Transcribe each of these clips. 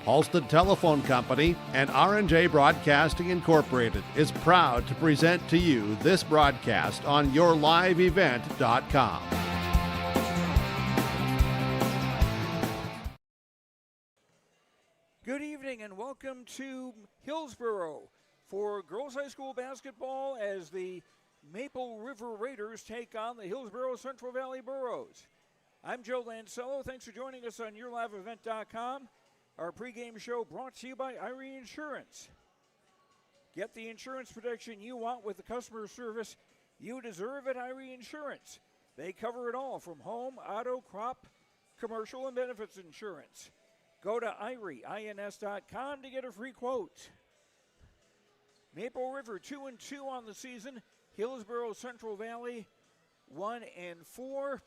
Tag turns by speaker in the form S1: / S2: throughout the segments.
S1: Halstead Telephone Company and R&J Broadcasting Incorporated is proud to present to you this broadcast on yourliveevent.com.
S2: Good evening and welcome to Hillsboro for girls high school basketball as the Maple River Raiders take on the Hillsboro Central Valley Burros. I'm Joe Lancello. Thanks for joining us on yourliveevent.com. Our pregame show brought to you by Irie Insurance. Get the insurance protection you want with the customer service you deserve at Irie Insurance. They cover it all from home, auto, crop, commercial, and benefits insurance. Go to IRIEINS.com to get a free quote. Maple River 2-2 on the season. Hillsboro Central Valley 1-4.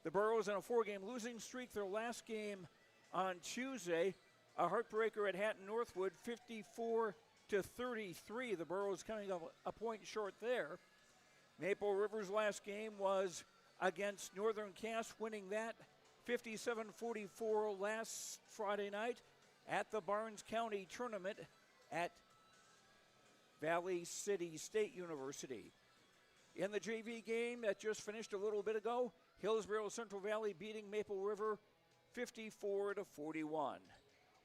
S2: The Burros on a 4-game losing streak. Their last game on Tuesday, a heartbreaker at Hatton Northwood, 54-33. The Burros coming up a point short there. Maple River's last game was against Northern Cass, winning that 57-44 last Friday night at the Barnes County Tournament at Valley City State University. In the JV game that just finished a little bit ago, Hillsboro Central Valley beating Maple River 54-41.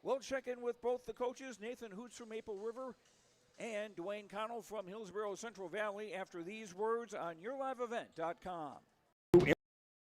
S2: We'll check in with both the coaches, Nathan Hoots from Maple River and Dwayne Connell from Hillsboro Central Valley, after these words on yourliveevent.com.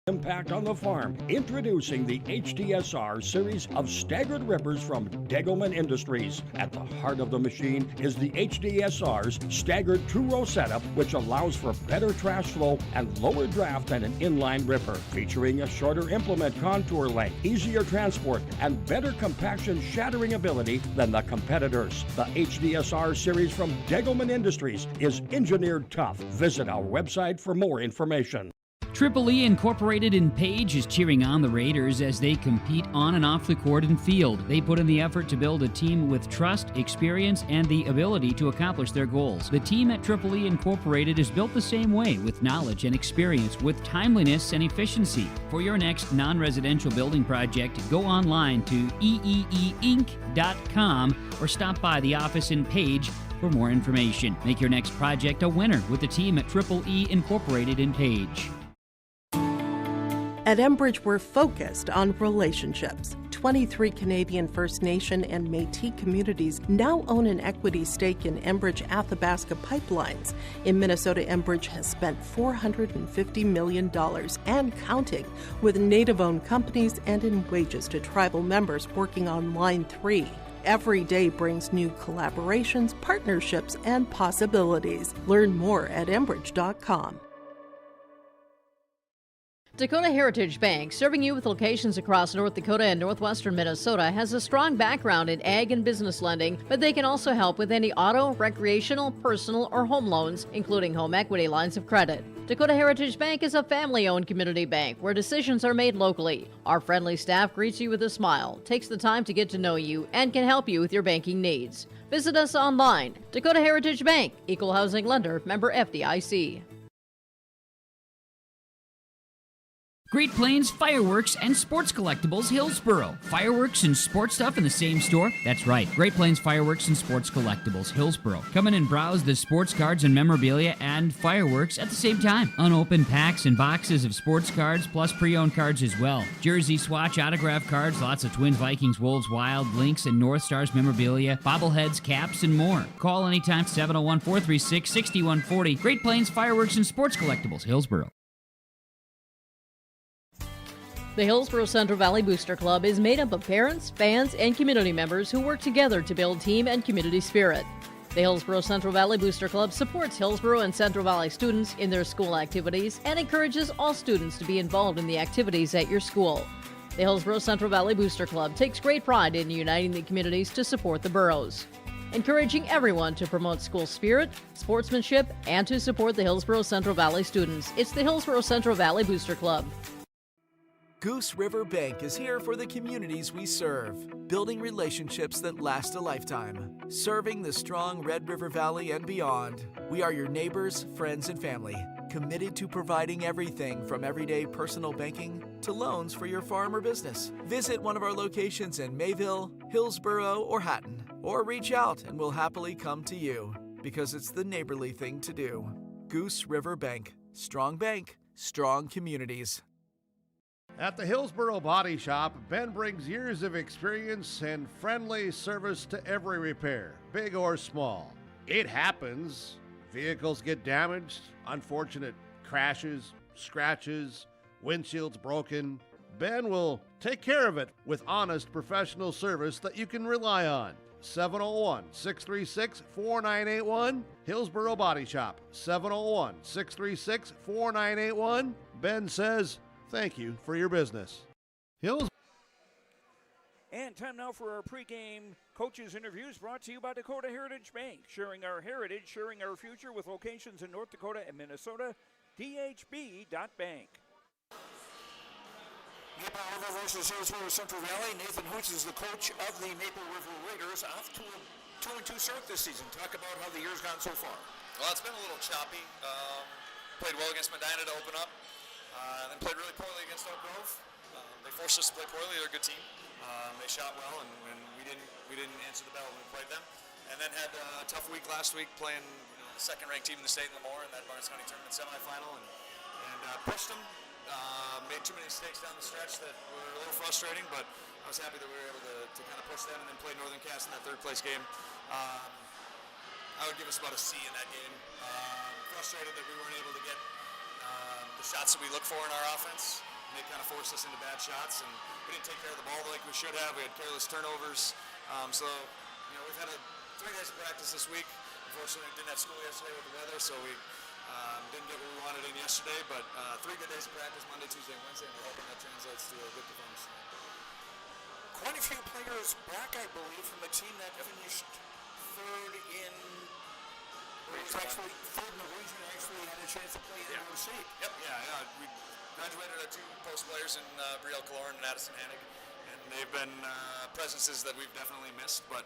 S3: Impact on the farm. Introducing the HDSR series of staggered rippers from Degelman Industries. At the heart of the machine is the HDSR's staggered two-row setup, which allows for better trash flow and lower draft than an inline ripper. Featuring a shorter implement contour length, easier transport, and better compaction shattering ability than the competitors. The HDSR series from Degelman Industries is engineered tough. Visit our website for more information.
S4: Triple E Incorporated in Page is cheering on the Raiders as they compete on and off the court and field. They put in the effort to build a team with trust, experience, and the ability to accomplish their goals. The team at Triple E Incorporated is built the same way, with knowledge and experience, with timeliness and efficiency. For your next non-residential building project, go online to eeeinc.com or stop by the office in Page for more information. Make your next project a winner with the team at Triple E Incorporated in Page.
S5: At Enbridge, we're focused on relationships. 23 Canadian First Nation and Métis communities now own an equity stake in Enbridge Athabasca Pipelines. In Minnesota, Enbridge has spent $450 million and counting, with Native-owned companies and in wages to tribal members working on Line 3. Every day brings new collaborations, partnerships, and possibilities. Learn more at Enbridge.com.
S6: Dakota Heritage Bank, serving you with locations across North Dakota and northwestern Minnesota, has a strong background in ag and business lending, but they can also help with any auto, recreational, personal, or home loans, including home equity lines of credit. Dakota Heritage Bank is a family-owned community bank where decisions are made locally. Our friendly staff greets you with a smile, takes the time to get to know you, and can help you with your banking needs. Visit us online. Dakota Heritage Bank, Equal Housing Lender, member FDIC.
S4: Great Plains Fireworks and Sports Collectibles, Hillsboro. Fireworks and sports stuff in the same store? That's right. Great Plains Fireworks and Sports Collectibles, Hillsboro. Come in and browse the sports cards and memorabilia and fireworks at the same time. Unopened packs and boxes of sports cards, plus pre-owned cards as well. Jersey swatch autograph cards, lots of Twins, Vikings, Wolves, Wild, Lynx, and North Stars memorabilia, bobbleheads, caps, and more. Call anytime, 701-436-6140. Great Plains Fireworks and Sports Collectibles, Hillsboro.
S6: The Hillsboro Central Valley Booster Club is made up of parents, fans, and community members who work together to build team and community spirit. The Hillsboro Central Valley Booster Club supports Hillsboro and Central Valley students in their school activities and encourages all students to be involved in the activities at your school. The Hillsboro Central Valley Booster Club takes great pride in uniting the communities to support the boroughs, encouraging everyone to promote school spirit, sportsmanship, and to support the Hillsboro Central Valley students. It's the Hillsboro Central Valley Booster Club.
S7: Goose River Bank is here for the communities we serve, building relationships that last a lifetime. Serving the strong Red River Valley and beyond, we are your neighbors, friends, and family. committed to providing everything from everyday personal banking to loans for your farm or business. Visit one of our locations in Mayville, Hillsboro, or Hatton, or reach out and we'll happily come to you, because it's the neighborly thing to do. Goose River Bank. Strong bank, strong communities.
S1: At the Hillsboro Body Shop, Ben brings years of experience and friendly service to every repair, big or small. It happens. Vehicles get damaged, unfortunate crashes, scratches, windshields broken. Ben will take care of it with honest professional service that you can rely on. 701-636-4981, Hillsboro Body Shop, 701-636-4981. Ben says, thank you for your business.
S2: And time now for our pregame coaches interviews brought to you by Dakota Heritage Bank. Sharing our heritage, sharing our future with locations in North Dakota and Minnesota. DHB.bank.
S8: Maple River versus Hillsboro Central Valley. Nathan Hoots is the coach of the Maple River Raiders, off to a 2-2 start this season. Talk about how the year's gone so far.
S9: Well, it's been a little choppy. Played well against Medina to open up, then played really poorly against Oak Grove. They forced us to play poorly. They're a good team. They shot well, and we didn't answer the bell when we played them. And then had a tough week last week playing the second-ranked team in the state in Lemoore in that Barnes County tournament semifinal, and pushed them. Made too many mistakes down the stretch that were a little frustrating, but I was happy that we were able to kind of push them and then play Northern Cass in that third-place game. I would give us about a C in that game. Frustrated that we weren't able to get the shots that we look for in our offense. And they kind of forced us into bad shots, and we didn't take care of the ball like we should have. We had careless turnovers. So, we've had 3 days of practice this week. Unfortunately, we didn't have school yesterday with the weather, so we didn't get what we wanted in yesterday. But 3 good days of practice, Monday, Tuesday, and Wednesday, and we're hoping that translates to a good performance.
S8: Quite a few players back, I believe, from the team that finished third in the region, actually had a chance to play in the state.
S9: Yep, we graduated our 2 post players in Brielle Kaloran and Addison Hannig, and they've been presences that we've definitely missed. But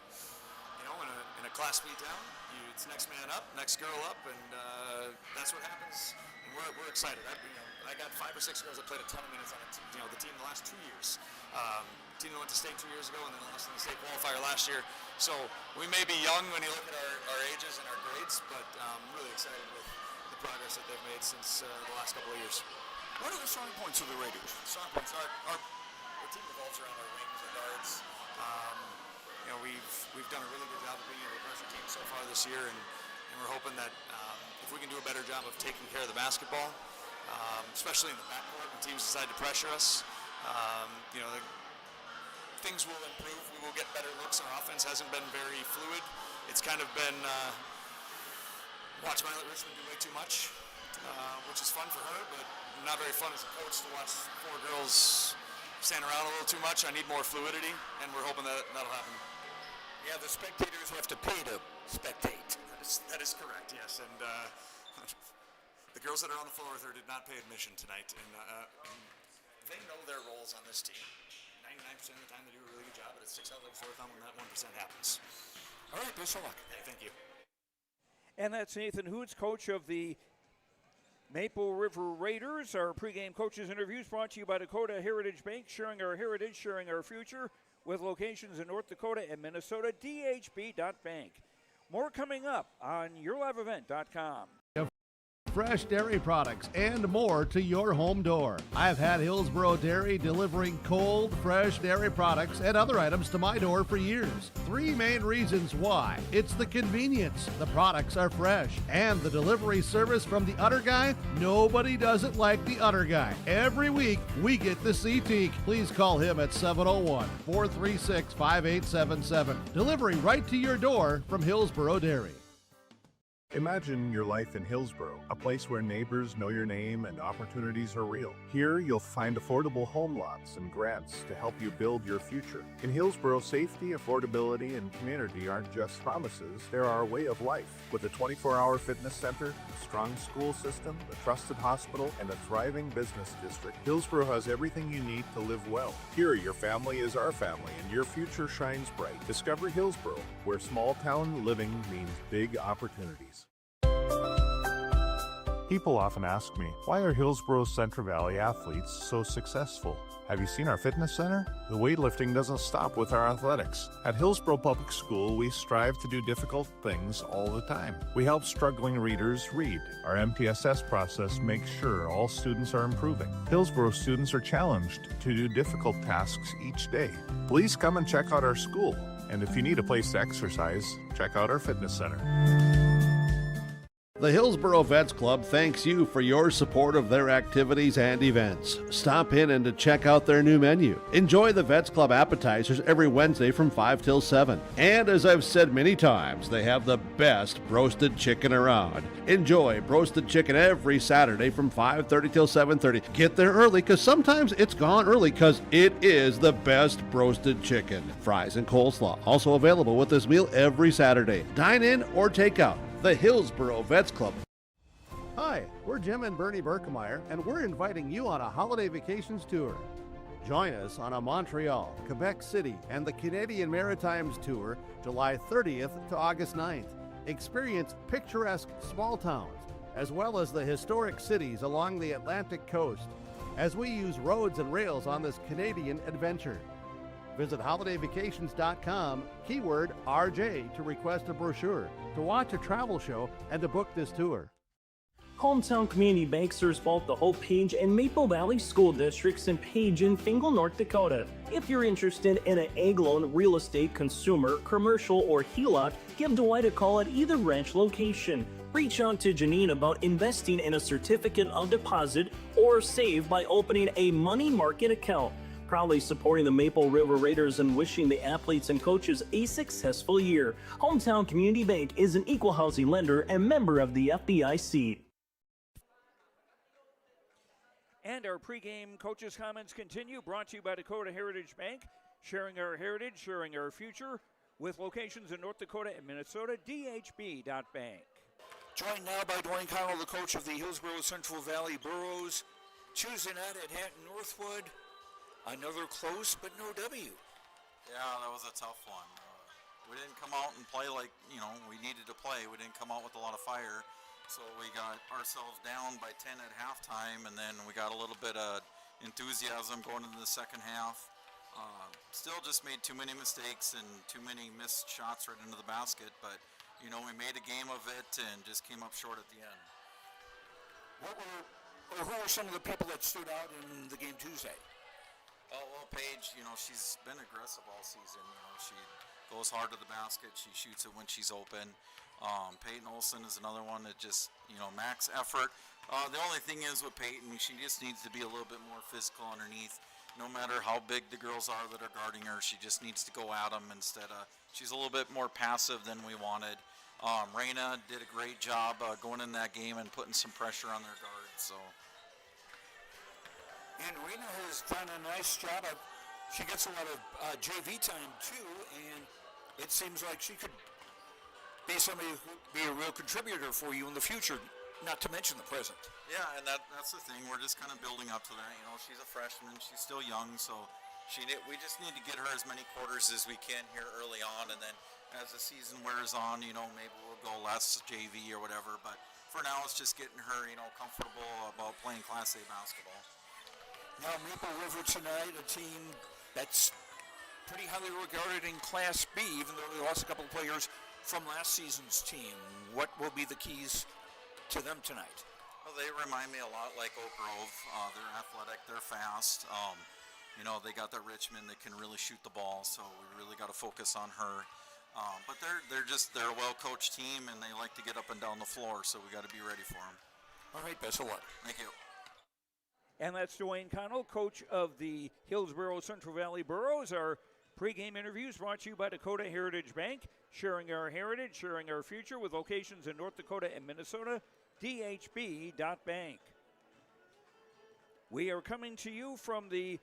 S9: in a Class B town, it's next man up, next girl up, and that's what happens. And we're excited. I got 5 or 6 girls that played a ton of minutes on the team the last 2 years. Team that went to state 2 years ago and then lost in the state qualifier last year. So we may be young when you look at our ages and our grades, but I'm really excited with the progress that they've made since the last couple of years.
S8: What are the strong points of the Raiders?
S9: Strong points are our team revolves around our wings, our guards. We've done a really good job of being able to pressure teams so far this year, and we're hoping that if we can do a better job of taking care of the basketball, especially in the backcourt when teams decide to pressure us, things will improve. We will get better looks. Our offense hasn't been very fluid. It's kind of been watch Violet Richmond do way too much, which is fun for her, but not very fun as a coach to watch 4 girls stand around a little too much. I need more fluidity, and we're hoping that that'll happen.
S8: Yeah, the spectators have to pay to spectate.
S9: That is correct, yes. And the girls that are on the floor with her did not pay admission tonight, and they know their roles on this team. 99% of the time they do a really good job, but it's 6 out of 4 when that 1% happens.
S8: All right, best of luck.
S9: Hey, thank you.
S2: And that's Nathan Hoots, coach of the Maple River Raiders. Our pregame coaches interviews brought to you by Dakota Heritage Bank, sharing our heritage, sharing our future, with locations in North Dakota and Minnesota. DHB.bank. More coming up on YourLiveEvent.com.
S1: Fresh dairy products and more to your home door. I've had Hillsboro Dairy delivering cold, fresh dairy products and other items to my door for years. 3 main reasons why. It's the convenience, the products are fresh, and the delivery service from the Udder Guy. Nobody does it like the Udder Guy. Every week, we get the CT. Please call him at 701-436-5877. Delivery right to your door from Hillsboro Dairy.
S10: Imagine your life in Hillsboro, a place where neighbors know your name and opportunities are real. Here, you'll find affordable home lots and grants to help you build your future. In Hillsboro, safety, affordability, and community aren't just promises, they're our way of life. With a 24-hour fitness center, a strong school system, a trusted hospital, and a thriving business district, Hillsboro has everything you need to live well. Here, your family is our family, and your future shines bright. Discover Hillsboro, where small-town living means big opportunities. People often ask me, why are Hillsboro Central Valley athletes so successful? Have you seen our fitness center? The weightlifting doesn't stop with our athletics. At Hillsboro Public School, we strive to do difficult things all the time. We help struggling readers read. Our MTSS process makes sure all students are improving. Hillsboro students are challenged to do difficult tasks each day. Please come and check out our school. And if you need a place to exercise, check out our fitness center.
S1: The Hillsboro Vets Club thanks you for your support of their activities and events. Stop in and to check out their new menu. Enjoy the Vets Club appetizers every Wednesday from 5 till 7. And as I've said many times, they have the best roasted chicken around. Enjoy roasted chicken every Saturday from 5:30 till 7:30. Get there early because sometimes it's gone early because it is the best roasted chicken. Fries and coleslaw also available with this meal every Saturday. Dine in or take out. The Hillsboro Vets Club. Hi, we're Jim and Bernie Berkemeyer, and we're inviting you on a holiday vacations tour. Join us on a Montreal, Quebec City, and the Canadian Maritimes tour, July 30th to August 9th. Experience picturesque small towns, as well as the historic cities along the Atlantic coast, as we use roads and rails on this Canadian adventure. Visit holidayvacations.com, keyword RJ, to request a brochure, to watch a travel show, and to book this tour.
S11: Hometown Community Bank serves both the Hope Page and Maple Valley School Districts in Page and Fingal, North Dakota. If you're interested in an ag loan, real estate, consumer, commercial, or HELOC, give Dwight a call at either branch location. Reach out to Janine about investing in a certificate of deposit or save by opening a money market account. Proudly supporting the Maple River Raiders and wishing the athletes and coaches a successful year. Hometown Community Bank is an equal housing lender and member of the FDIC.
S2: And our pregame coaches' comments continue, brought to you by Dakota Heritage Bank, sharing our heritage, sharing our future, with locations in North Dakota and Minnesota, dhb.bank.
S8: Joined now by Dwayne Connell, the coach of the Hillsboro Central Valley Burros. Tuesday night at Hatton Northwood. Another close, but no W.
S12: Yeah, that was a tough one. We didn't come out and play like, we needed to play. We didn't come out with a lot of fire. So we got ourselves down by 10 at halftime, and then we got a little bit of enthusiasm going into the second half. Still just made too many mistakes and too many missed shots right into the basket. But, we made a game of it and just came up short at the end.
S8: Who were some of the people that stood out in the game Tuesday?
S12: Oh, well, Paige, she's been aggressive all season. She goes hard to the basket. She shoots it when she's open. Peyton Olson is another one that just, max effort. The only thing is with Peyton, she just needs to be a little bit more physical underneath. No matter how big the girls are that are guarding her, she just needs to go at them instead of, she's a little bit more passive than we wanted. Raina did a great job going in that game and putting some pressure on their guards, so.
S8: And Rena has done a nice job. She gets a lot of JV time, too, and it seems like she could be somebody who could be a real contributor for you in the future, not to mention the present.
S12: Yeah, and that's the thing. We're just kind of building up to that. She's a freshman. She's still young, so we just need to get her as many quarters as we can here early on, and then as the season wears on, maybe we'll go less JV or whatever, but for now it's just getting her, comfortable about playing Class A basketball.
S8: Now Maple River tonight, a team that's pretty highly regarded in Class B, even though they lost a couple of players from last season's team. What will be the keys to them tonight?
S12: Well, they remind me a lot like Oak Grove. They're athletic, they're fast. They got that Richmond that can really shoot the ball, so we really got to focus on her. But they're a well-coached team, and they like to get up and down the floor, so we got to be ready for them.
S8: All right, best of luck.
S12: Thank you.
S2: And that's Dwayne Connell, coach of the Hillsboro Central Valley Burros. Our pregame interviews brought to you by Dakota Heritage Bank, sharing our heritage, sharing our future, with locations in North Dakota and Minnesota, dhb.bank. We are coming to you from the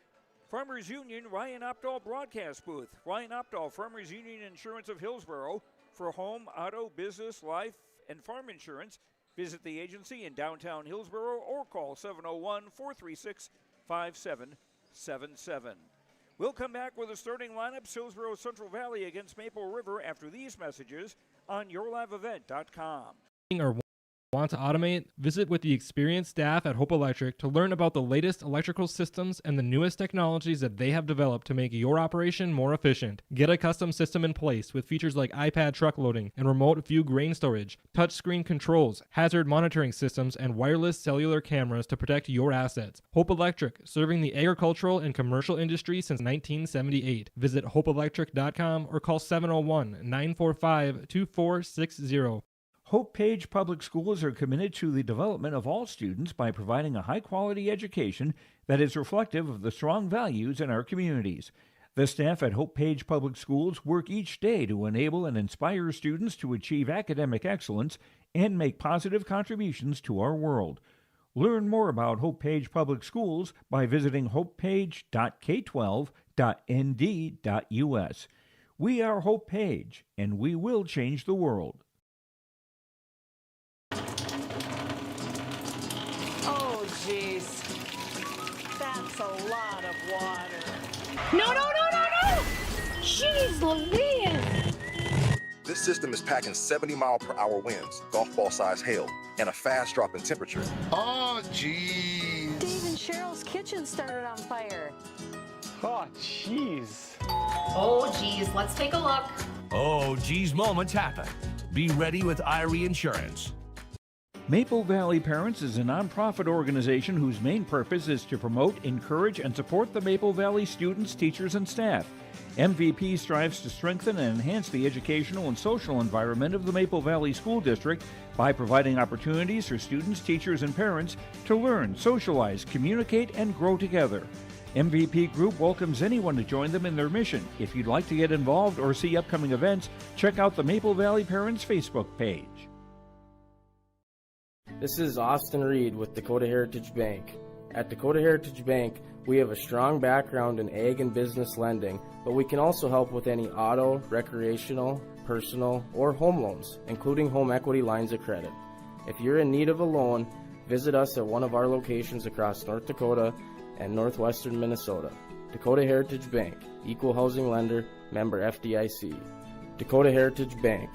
S2: Farmers Union Ryan Opdahl broadcast booth. Ryan Opdahl, Farmers Union Insurance of Hillsboro, for home, auto, business, life, and farm insurance. Visit the agency in downtown Hillsboro or call 701-436-5777. We'll come back with the starting lineups, Hillsboro Central Valley against Maple River, after these messages on YourLiveEvent.com.
S11: Or
S13: Want to automate? Visit with the experienced staff at Hope Electric to learn about the latest electrical systems and the newest technologies that they have developed to make your operation more efficient. Get a custom system in place with features like iPad truck loading and remote view grain storage, touchscreen controls, hazard monitoring systems, and wireless cellular cameras to protect your assets. Hope Electric, serving the agricultural and commercial industry since 1978. Visit hopeelectric.com or call 701-945-2460.
S14: Hope Page Public Schools are committed to the development of all students by providing a high-quality education that is reflective of the strong values in our communities. The staff at Hope Page Public Schools work each day to enable and inspire students to achieve academic excellence and make positive contributions to our world. Learn more about Hope Page Public Schools by visiting hopepage.k12.nd.us. We are Hope Page, and we will change the world.
S15: Oh, jeez. That's a lot of water.
S16: No! Jeez Louise!
S17: This system is packing 70-mile-per-hour winds, golf ball-sized hail, and a fast drop in temperature.
S15: Oh, jeez. Dave and Cheryl's kitchen started on fire.
S18: Oh, jeez.
S19: Oh, geez, let's take a look.
S20: Oh, geez, moments happen. Be ready with Irie Insurance.
S14: Maple Valley Parents is a nonprofit organization whose main purpose is to promote, encourage, and support the Maple Valley students, teachers, and staff. MVP strives to strengthen and enhance the educational and social environment of the Maple Valley School District by providing opportunities for students, teachers, and parents to learn, socialize, communicate, and grow together. MVP Group welcomes anyone to join them in their mission. If you'd like to get involved or see upcoming events, check out the Maple Valley Parents Facebook page.
S21: This is Austin Reed with Dakota Heritage Bank. At Dakota Heritage Bank, we have a strong background in ag and business lending, but we can also help with any auto, recreational, personal, or home loans, including home equity lines of credit. If you're in need of a loan, visit us at one of our locations across North Dakota and northwestern Minnesota. Dakota Heritage Bank, equal housing lender, member FDIC. Dakota Heritage Bank,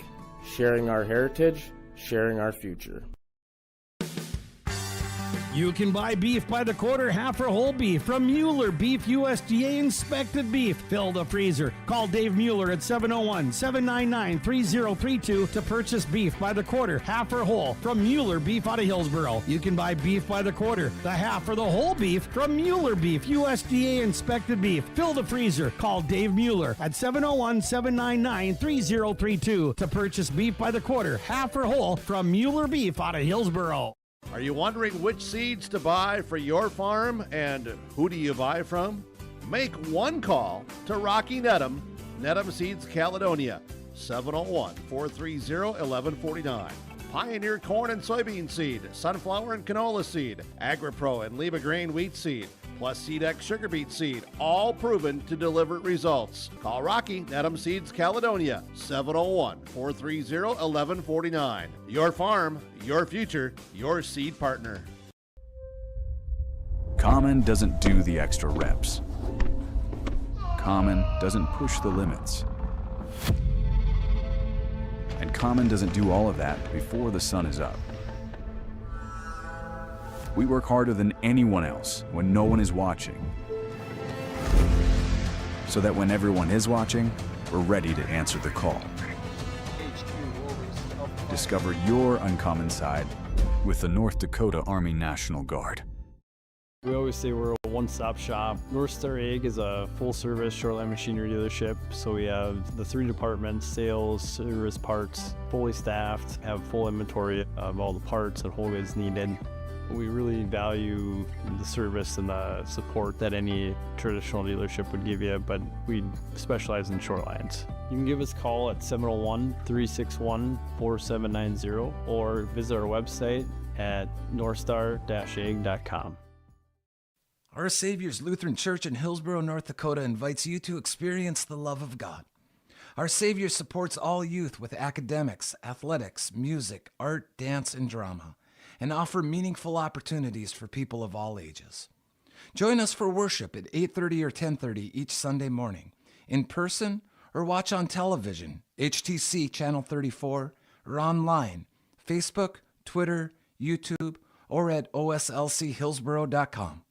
S21: sharing our heritage, sharing our future.
S22: You can buy beef by the quarter, half or whole beef from Mueller Beef, USDA inspected beef. Fill the freezer. Call Dave Mueller at 701-799-3032 to purchase beef by the quarter, half or whole from Mueller Beef out of Hillsboro. You can buy beef by the quarter, the half or the whole beef from Mueller Beef, USDA inspected beef. Fill the freezer. Call Dave Mueller at 701-799-3032 to purchase beef by the quarter, half or whole from Mueller Beef out of Hillsboro.
S1: Are you wondering which seeds to buy for your farm and who do you buy from? Make one call to Rocky Nedham, Nedham Seeds Caledonia, 701-430-1149. Pioneer corn and soybean seed, sunflower and canola seed, AgriPro and Leba grain wheat seed, plus SeedX sugar beet seed, all proven to deliver results. Call Rocky Nedham Seeds Caledonia, 701-430-1149. Your farm, your future, your seed partner.
S23: Common doesn't do the extra reps. Common doesn't push the limits. And Common doesn't do all of that before the sun is up. We work harder than anyone else when no one is watching, so that when everyone is watching, we're ready to answer the call. Discover your uncommon side with the North Dakota Army National Guard.
S24: We always say we're a one-stop shop. North Star Ag is a full-service shoreline machinery dealership, so we have the 3 departments: sales, service, parts, fully staffed, have full inventory of all the parts and whole goods needed. We really value the service and the support that any traditional dealership would give you, but we specialize in short lines. You can give us a call at 701-361-4790 or visit our website at northstar-ag.com.
S25: Our Savior's Lutheran Church in Hillsboro, North Dakota invites you to experience the love of God. Our Savior supports all youth with academics, athletics, music, art, dance, and drama, and offer meaningful opportunities for people of all ages. Join us for worship at 8:30 or 10:30 each Sunday morning, in person or watch on television, HTC Channel 34, or online, Facebook, Twitter, YouTube, or at oslchillsboro.com.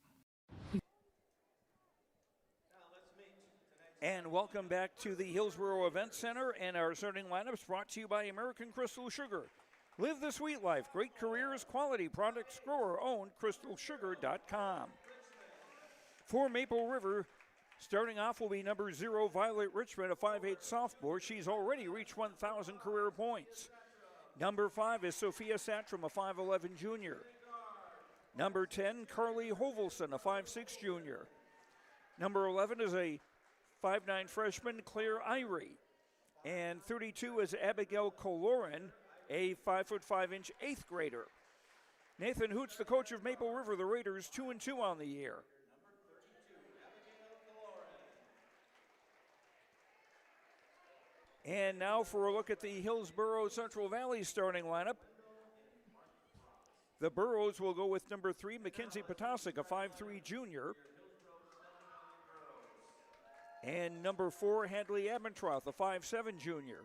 S2: And welcome back to the Hillsboro Event Center, and our starting lineups brought to you by American Crystal Sugar. Live the sweet life, great careers, quality products, grower-owned, crystalsugar.com. For Maple River, starting off will be number 0, Violet Richmond, a 5'8 sophomore. She's already reached 1,000 career points. Number 5 is Sophia Satrom, a 5'11 junior. Number 10, Carly Hovelson, a 5'6 junior. Number 11 is a 5'9 freshman, Claire Irie. And 32 is Abigail Coloran, a 5'5" 8th grader. Nathan Hoots, the coach of Maple River, the Raiders, 2-2 on the year. And now for a look at the Hillsboro Central Valley starting lineup. The Burros will go with number 3, Mackenzie Potasic, a 5'3 junior. And number 4, Hadley Abendroth, a 5'7 junior.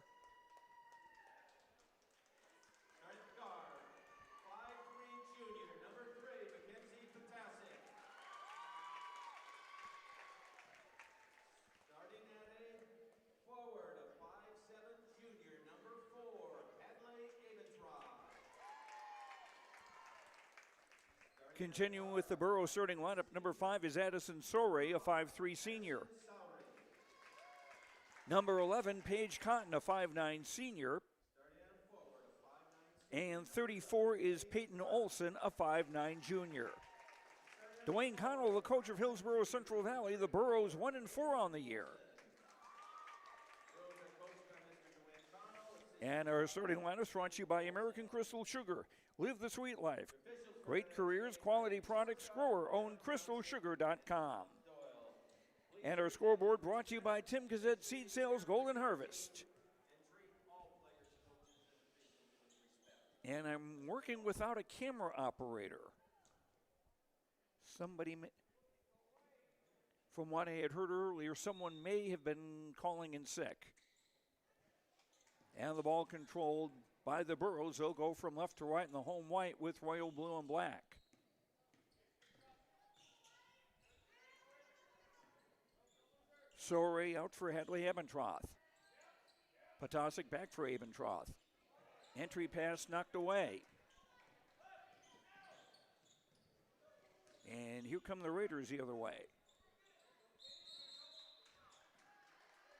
S2: Continuing with the Burrow starting lineup, number 5 is Addison Sorey, a 5'3 senior. Number 11, Paige Cotton, a 5'9 senior. And 34 is Peyton Olson, a 5'9 junior. Dwayne Connell, the coach of Hillsboro Central Valley, the Burros 1-4 on the year. And our starting lineup brought to you by American Crystal Sugar. Live the sweet life. Great careers, quality products, grower-owned, crystalsugar.com. And our scoreboard brought to you by Tim Gazette Seed Sales Golden Harvest. And I'm working without a camera operator. From what I had heard earlier, someone may have been calling in sick. And the ball controlled by the Burros. They'll go from left to right in the home white with royal blue and black. Sorey out for Hadley Abendroth. Potasic back for Abendroth. Entry pass knocked away. And here come the Raiders the other way.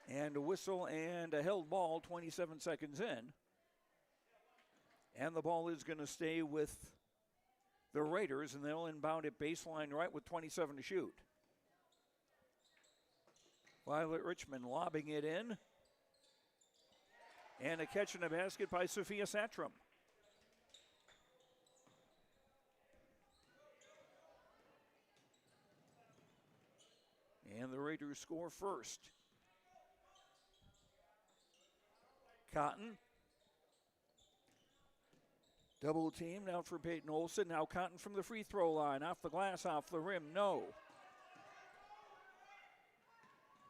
S2: And a whistle and a held ball 27 seconds in. And the ball is going to stay with the Raiders, and they'll inbound it baseline right with 27 to shoot. Violet Richmond lobbing it in. And a catch in a basket by Sophia Satrom. And the Raiders score first. Cotton. Double team now for Peyton Olson. Now Cotton from the free throw line. Off the glass, off the rim. No.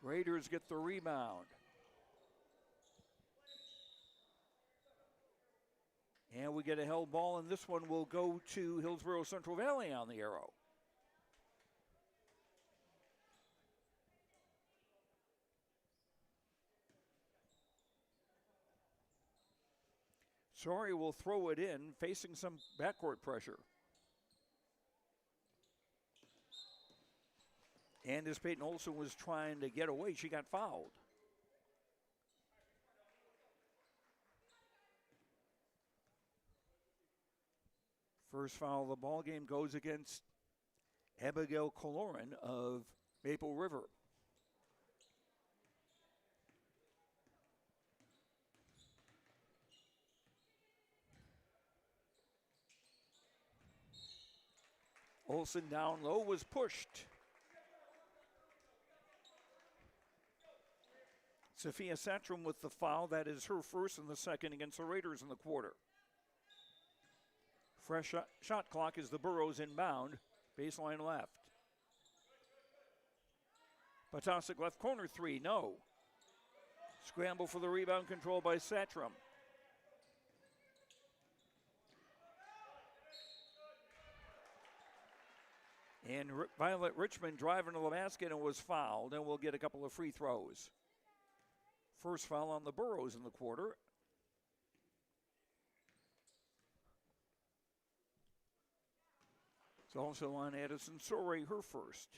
S2: Raiders get the rebound. And we get a held ball, and this one will go to Hillsboro Central Valley on the arrow. Sorey will throw it in, facing some backcourt pressure. And as Peyton Olson was trying to get away, she got fouled. First foul of the ball game goes against Abigail Coloran of Maple River. Olson down low was pushed. Sophia Satrom with the foul. That is her first and the second against the Raiders in the quarter. Fresh shot clock as the Burros inbound. Baseline left. Potasic left corner three, no. Scramble for the rebound, control by Satrom. And Violet Richmond driving to the basket and was fouled, and will get a couple of free throws. First foul on the Burros in the quarter. It's also on Addison Sorey, her first.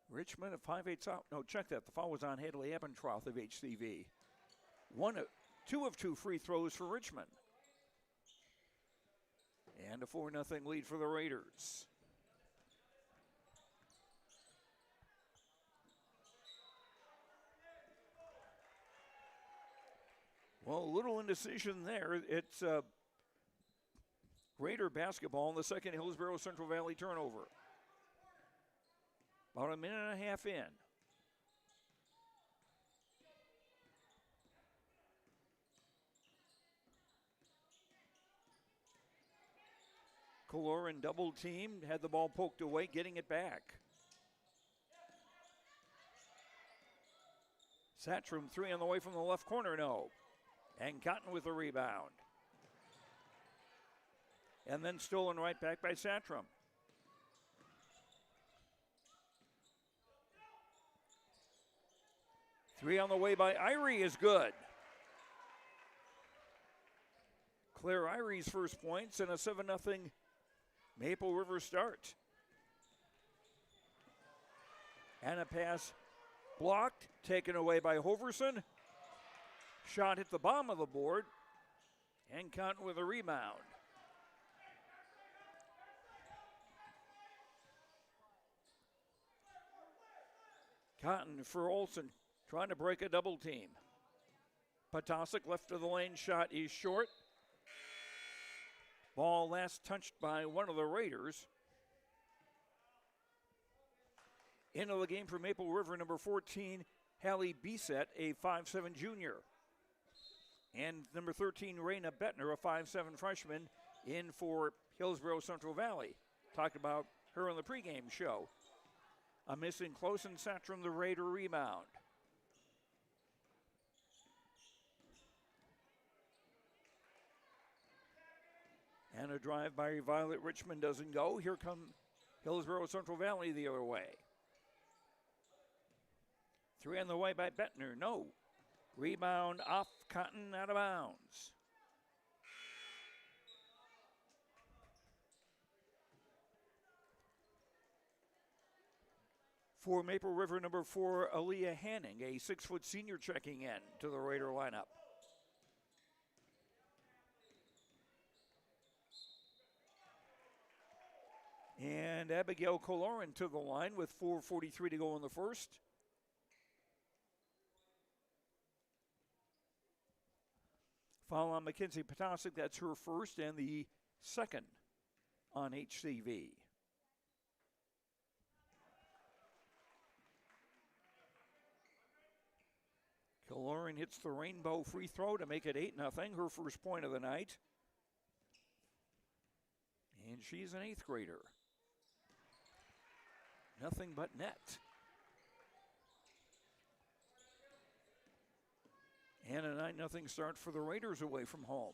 S2: Richmond at 5-8 out. No, check that. The foul was on Hadley Abendroth of HCV. Two of two free throws for Richmond. And a 4-0 lead for the Raiders. Well, a little indecision there. It's Raider basketball in the second Hillsboro Central Valley turnover. About a minute and a half in. Kaloran double teamed, had the ball poked away, getting it back. Satchram, three on the way from the left corner, no. And Cotton with the rebound. And then stolen right back by Satchram. Three on the way by Irie is good. Claire Irie's first points and a 7-0 Maple River start. And a pass blocked, taken away by Hoverson. Shot hit the bottom of the board, and Cotton with a rebound. Cotton for Olsen, trying to break a double team. Potasic left of the lane, shot is short. Ball last touched by one of the Raiders. Into the game for Maple River, number 14, Hallie Bisset, a 5'7 junior. And number 13, Raina Bettner, a 5'7 freshman, in for Hillsboro Central Valley. Talked about her on the pregame show. A missing close and Satchram, the Raider rebound. And a drive by Violet Richmond doesn't go. Here come Hillsboro Central Valley the other way. Three on the way by Bettner, no. Rebound off Cotton, out of bounds. For Maple River, number 4, Aaliyah Hanning, a 6-foot senior checking in to the Raider lineup. And Abigail Kolorin to the line with 4:43 to go in the first. Foul on Mackenzie Potasic, that's her first and the second on HCV. Kolorin hits the rainbow free throw to make it 8-0, her first point of the night. And she's an 8th grader. Nothing but net. And a 9-0 start for the Raiders away from home.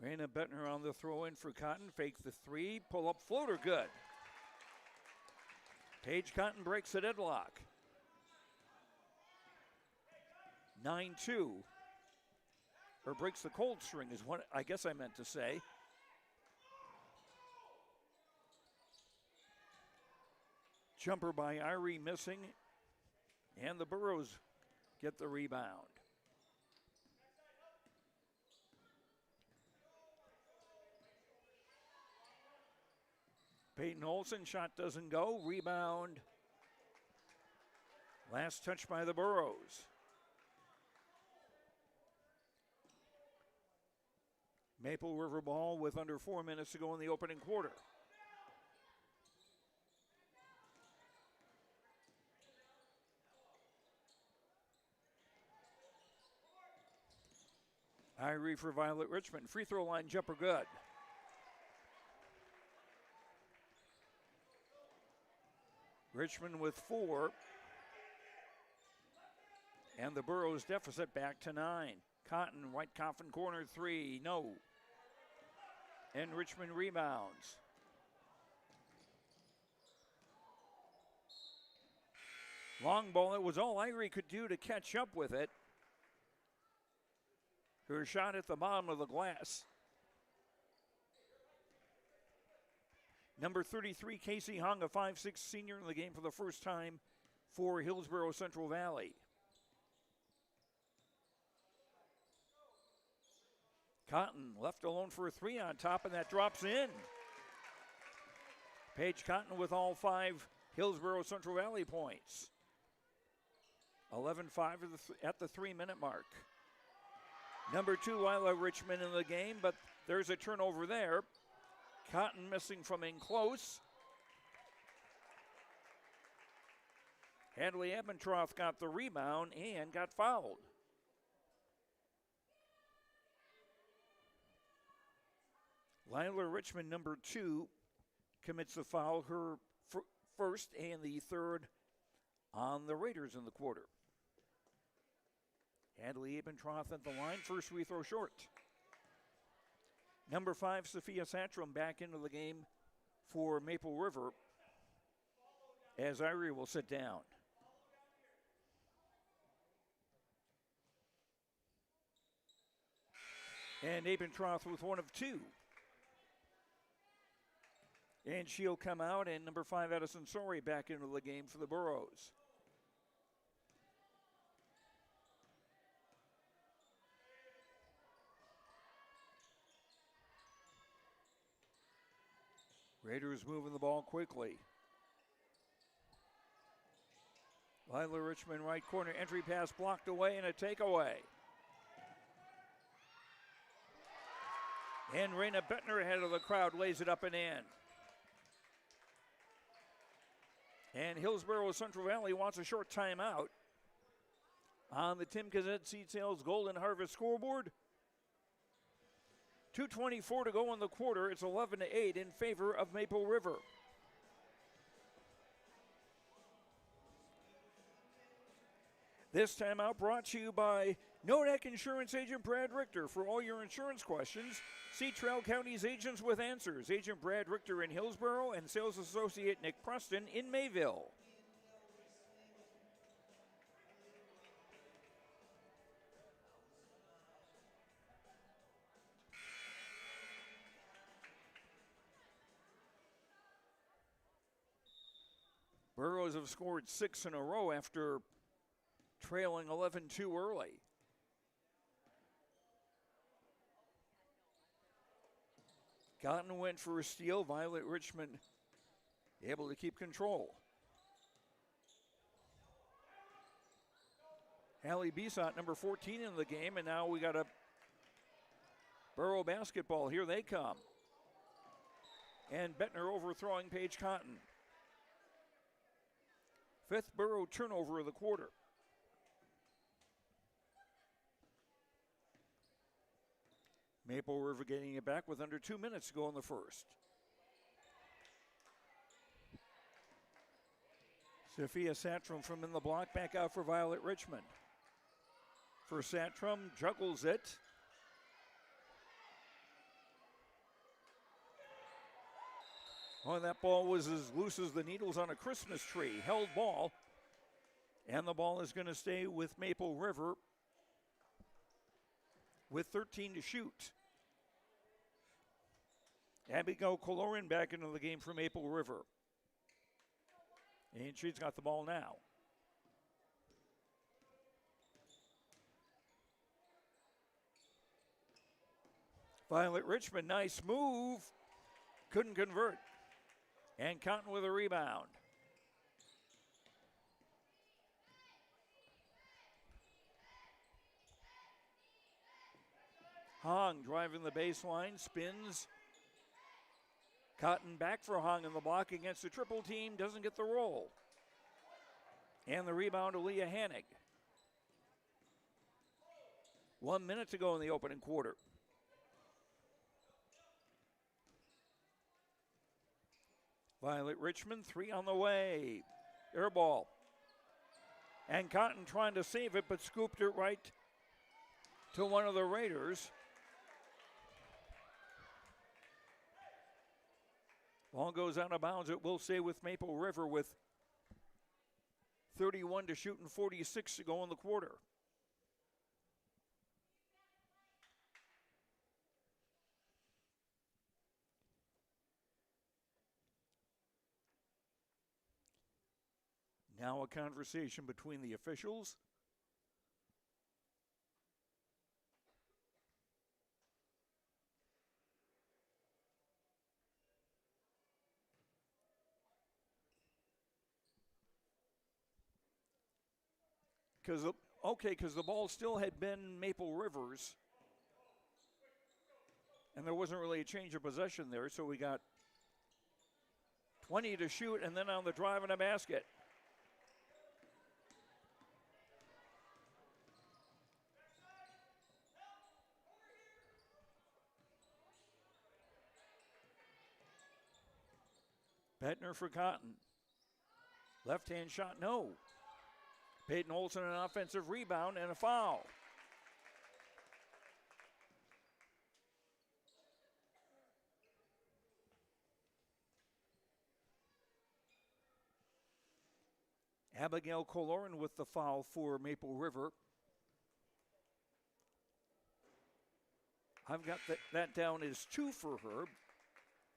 S2: Raina Bettner on the throw-in for Cotton. Fake the three. Pull-up floater, good. Paige Cotton breaks the deadlock. 9-2. Or breaks the cold string is what I guess I meant to say. Jumper by Irie missing. And the Burros get the rebound. Peyton Olsen, shot doesn't go. Rebound. Last touch by the Burros. Maple River ball with under 4 minutes to go in the opening quarter. Irie for Violet Richmond. Free throw line jumper good. Richmond with 4. And the Burros deficit back to 9. Cotton, right coffin corner 3, no. And Richmond rebounds. Long ball, it was all Irie could do to catch up with it. Her shot at the bottom of the glass. Number 33, Casey Hung, a 5'6" senior in the game for the first time for Hillsboro Central Valley. Cotton left alone for a 3 on top, and that drops in. Paige Cotton with all 5 Hillsboro Central Valley points. 11-5 at the 3-minute mark. Number 2, Lila Richmond in the game, but there's a turnover there. Cotton missing from in close. Hadley Ebentroth got the rebound and got fouled. Lila Richmond, number 2, commits the foul, her first and the third on the Raiders in the quarter. Hadley Ebentroth at the line, first free throw short. Number 5, Sophia Satrom back into the game for Maple River as Irie will sit down. And Ebentroth with 1 of 2. And she'll come out, and number 5, Edison Sori back into the game for the Burros. Raiders moving the ball quickly. Lila Richmond right corner, entry pass blocked away and a takeaway. And Raina Bettner ahead of the crowd lays it up and in. And Hillsboro Central Valley wants a short timeout on the Tim Gazette Seed Sales Golden Harvest scoreboard. 2:24 to go in the quarter. It's 11-8 in favor of Maple River. This timeout brought to you by Nodak Insurance Agent Brad Richter. For all your insurance questions, see Trail County's agents with answers. Agent Brad Richter in Hillsboro and sales associate Nick Preston in Mayville. Burros have scored 6 in a row after trailing 11-2 early. Cotton went for a steal. Violet Richmond able to keep control. Hallie Bisot, number 14 in the game, and now we got a Burro basketball. Here they come. And Bettner overthrowing Paige Cotton. 5th Burro turnover of the quarter. Maple River getting it back with under 2 minutes to go in the first. Sophia Satrom from in the block, back out for Violet Richmond. For Satrom, juggles it. Oh, that ball was as loose as the needles on a Christmas tree. Held ball. And the ball is going to stay with Maple River with 13 to shoot. Abigail Colorin back into the game for Maple River. And she's got the ball now. Violet Richmond, nice move. Couldn't convert. And Cotton with a rebound. Hong driving the baseline, spins. Cotton back for Hong in the block against the triple team, doesn't get the roll. And the rebound to Leah Hannig. 1 minute to go in the opening quarter. Violet Richmond, 3 on the way. Air ball. And Cotton trying to save it, but scooped it right to one of the Raiders. Ball goes out of bounds. It will stay with Maple River with 31 to shoot and 46 to go in the quarter. Now a conversation between the officials. Because the ball still had been Maple River's. And there wasn't really a change of possession there, so we got 20 to shoot, and then on the drive and a basket. Bettner for Cotton. Left-hand shot, no. Peyton Olson, an offensive rebound and a foul. Abigail Coloran with the foul for Maple River. I've got that down as 2 for her.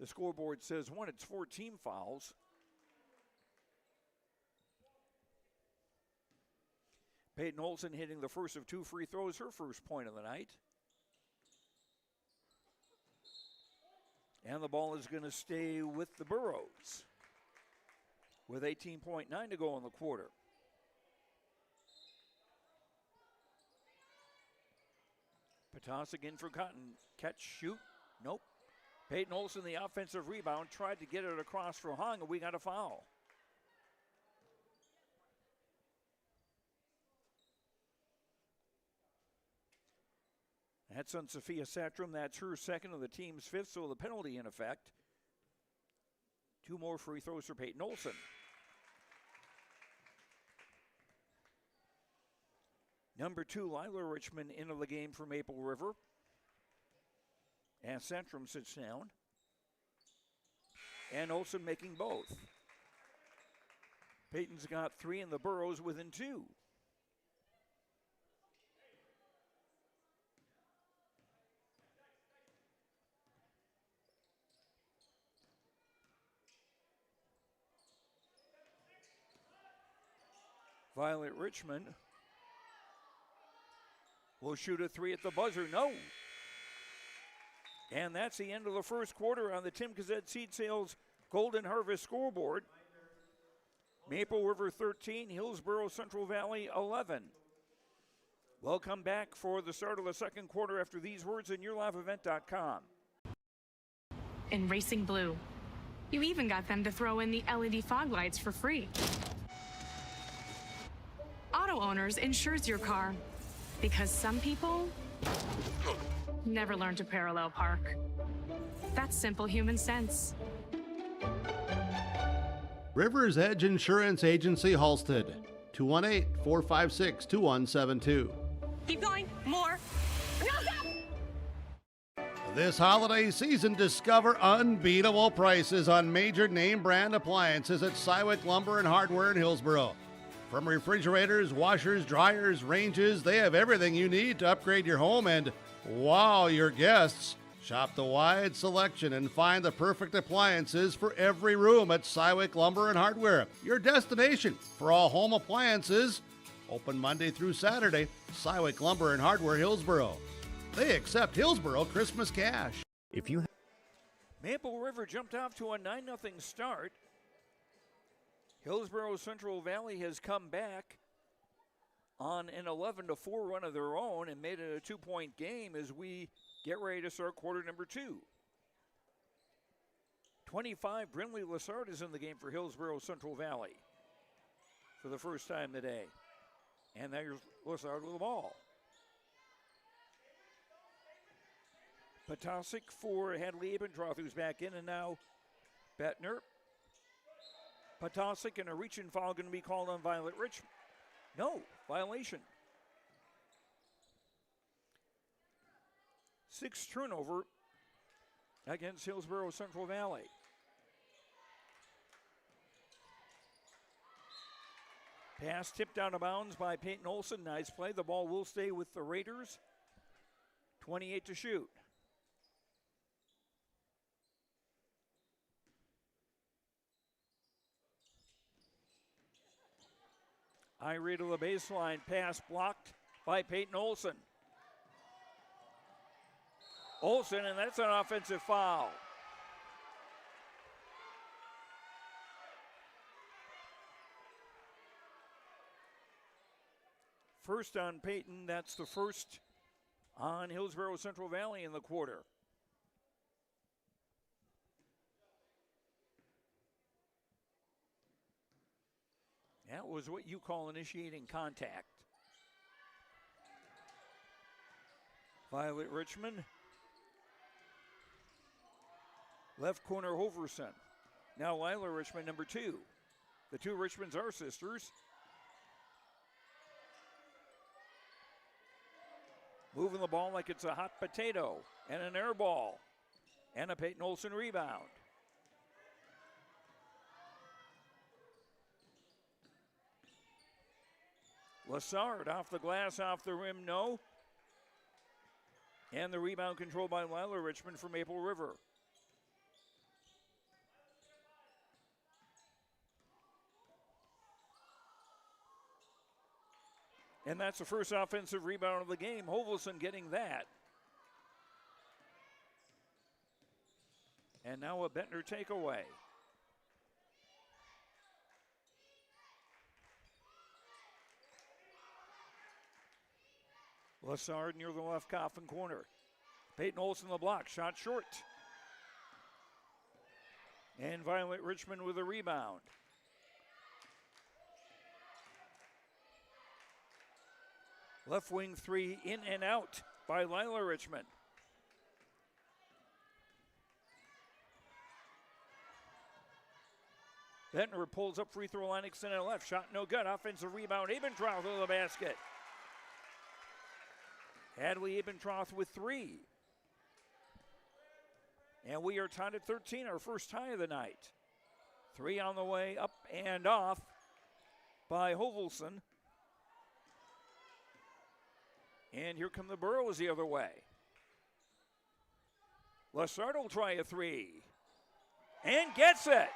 S2: The scoreboard says 1. It's 4 team fouls. Peyton Olson hitting the first of 2 free throws, her first point of the night. And the ball is going to stay with the Burros with 18.9 to go in the quarter. Patasic in for Cotton. Catch, shoot, nope. Peyton Olson, the offensive rebound, tried to get it across for Hong, and we got a foul. That's on Sophia Satram. That's her second of the team's 5th, so the penalty in effect. 2 more free throws for Peyton Olson. Number 2, Lila Richmond into the game for Maple River. And Centrum sits down. And Olson making both. Peyton's got 3 and the Burros within 2. Violet Richmond will shoot a 3 at the buzzer. No. And that's the end of the first quarter on the Tim Gazette Seed Sales Golden Harvest scoreboard. Maple River 13, Hillsboro Central Valley 11. We'll come back for the start of the second quarter after these words in YourLiveEvent.com.
S3: In Racing Blue, you even got them to throw in the LED fog lights for free. Auto Owners insures your car because some people never learn to parallel park. That's simple human sense.
S1: Rivers Edge Insurance Agency Halstead, 218-456-2172.
S3: Keep going, more.
S1: This holiday season, discover unbeatable prices on major name brand appliances at Cywick Lumber and Hardware in Hillsboro. From refrigerators, washers, dryers, ranges, they have everything you need to upgrade your home and wow your guests. Shop the wide selection and find the perfect appliances for every room at Cywick Lumber and Hardware, your destination for all home appliances. Open Monday through Saturday, Cywick Lumber and Hardware, Hillsboro. They accept Hillsboro Christmas cash.
S2: Maple River jumped off to a 9-0 start. Hillsboro Central Valley has come back on an 11-4 run of their own and made it a 2-point game as we get ready to start quarter number 2. 25, Brinley Lassard is in the game for Hillsboro Central Valley for the first time today. And there's Lassard with the ball. Patasic for Hadley Ebentroth, who's back in, and now Bettner. Potasic, and a reach-in foul going to be called on Violet Richmond. No, violation. 6th turnover against Hillsboro Central Valley. Pass tipped out of bounds by Peyton Olson. Nice play. The ball will stay with the Raiders. 28 to shoot. Irie to the baseline. Pass blocked by Peyton Olson. Olson, and that's an offensive foul. First on Peyton. That's the first on Hillsboro Central Valley in the quarter. That was what you call initiating contact. Violet Richmond. Left corner Hoverson. Now Lila Richmond, number 2. The two Richmonds are sisters. Moving the ball like it's a hot potato. And an air ball. And a Peyton Olson rebound. Lassard off the glass, off the rim, no. And the rebound controlled by Lila Richmond from Maple River. And that's the first offensive rebound of the game. Hovelson getting that. And now a Bentner takeaway. Lassard near the left coffin corner. Peyton Olson the block, shot short. And Violet Richmond with a rebound. Left wing 3 in and out by Lila Richmond. Bentner pulls up free throw line, extended left. Shot no good. Offensive rebound. Abentroth to the basket. Hadley Abentroth with 3. And we are tied at 13, our first tie of the night. 3 on the way, up and off by Hovelson. And here come the Burrows the other way. Lassard will try a 3. And gets it.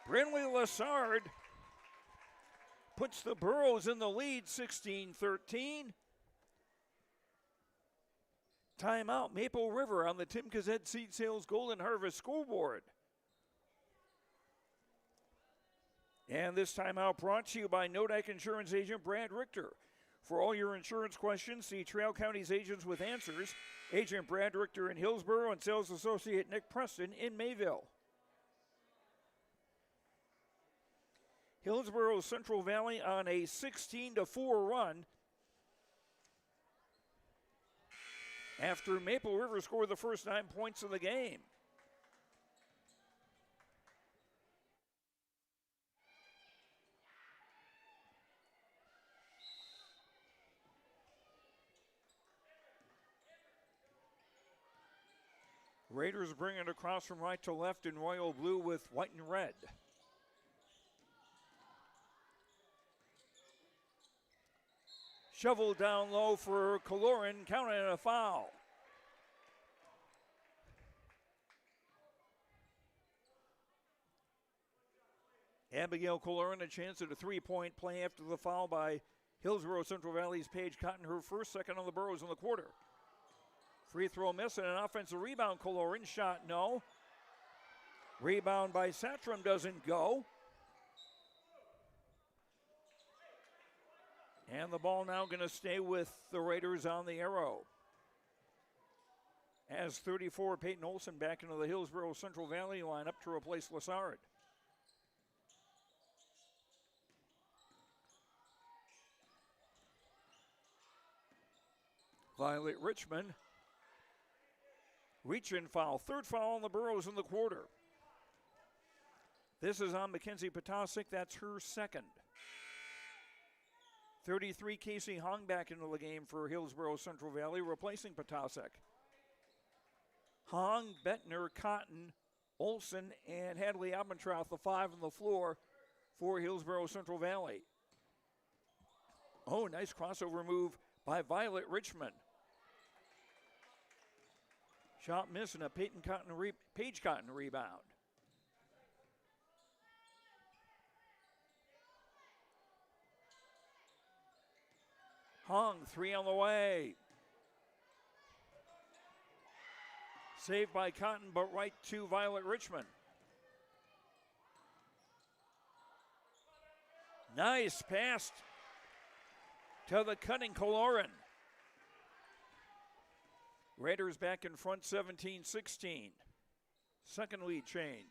S2: Brinley Lassard puts the Burrows in the lead, 16-13. Timeout, Maple River on the Tim Kazet Seed Sales Golden Harvest scoreboard. And this timeout brought to you by Nodak Insurance Agent Brad Richter. For all your insurance questions, see Trail County's agents with answers. Agent Brad Richter in Hillsboro and Sales Associate Nick Preston in Mayville. Hillsboro Central Valley on a 16-4 run after Maple River scored the first 9 points of the game. Raiders bring it across from right to left in royal blue with white and red. Shovel down low for Kaloran, counting a foul. Abigail Kaloran a chance at a three-point play after the foul by Hillsboro Central Valley's Paige Cotton, her first, second on the Burrows in the quarter. Free throw miss and an offensive rebound. Kaloran shot no. Rebound by Satram doesn't go. And the ball now going to stay with the Raiders on the arrow. As 34, Peyton Olson back into the Hillsboro Central Valley lineup to replace Lassard. Violet Richmond. Reach-in foul. Third foul on the Burrows in the quarter. This is on Mackenzie Potasic. That's her second. 33, Casey Hong back into the game for Hillsboro Central Valley, replacing Potasic. Hong, Bettner, Cotton, Olson, and Hadley Abendroth, the 5 on the floor for Hillsboro Central Valley. Oh, nice crossover move by Violet Richmond. Shot miss and a Paige Cotton rebound. Hong, 3 on the way. Saved by Cotton, but right to Violet Richmond. Nice pass to the cutting Kolorin. Raiders back in front 17-16. Second lead change.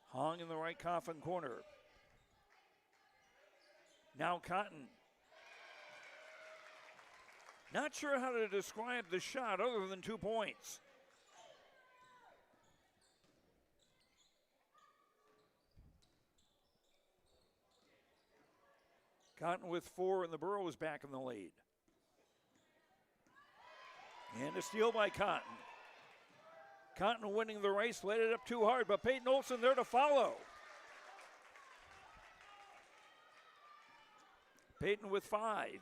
S2: Hong in the right coffin corner. Now Cotton. Not sure how to describe the shot other than 2 points. Cotton with 4 and the Burros back in the lead. And a steal by Cotton. Cotton winning the race, laid it up too hard, but Peyton Olson there to follow. Peyton with 5.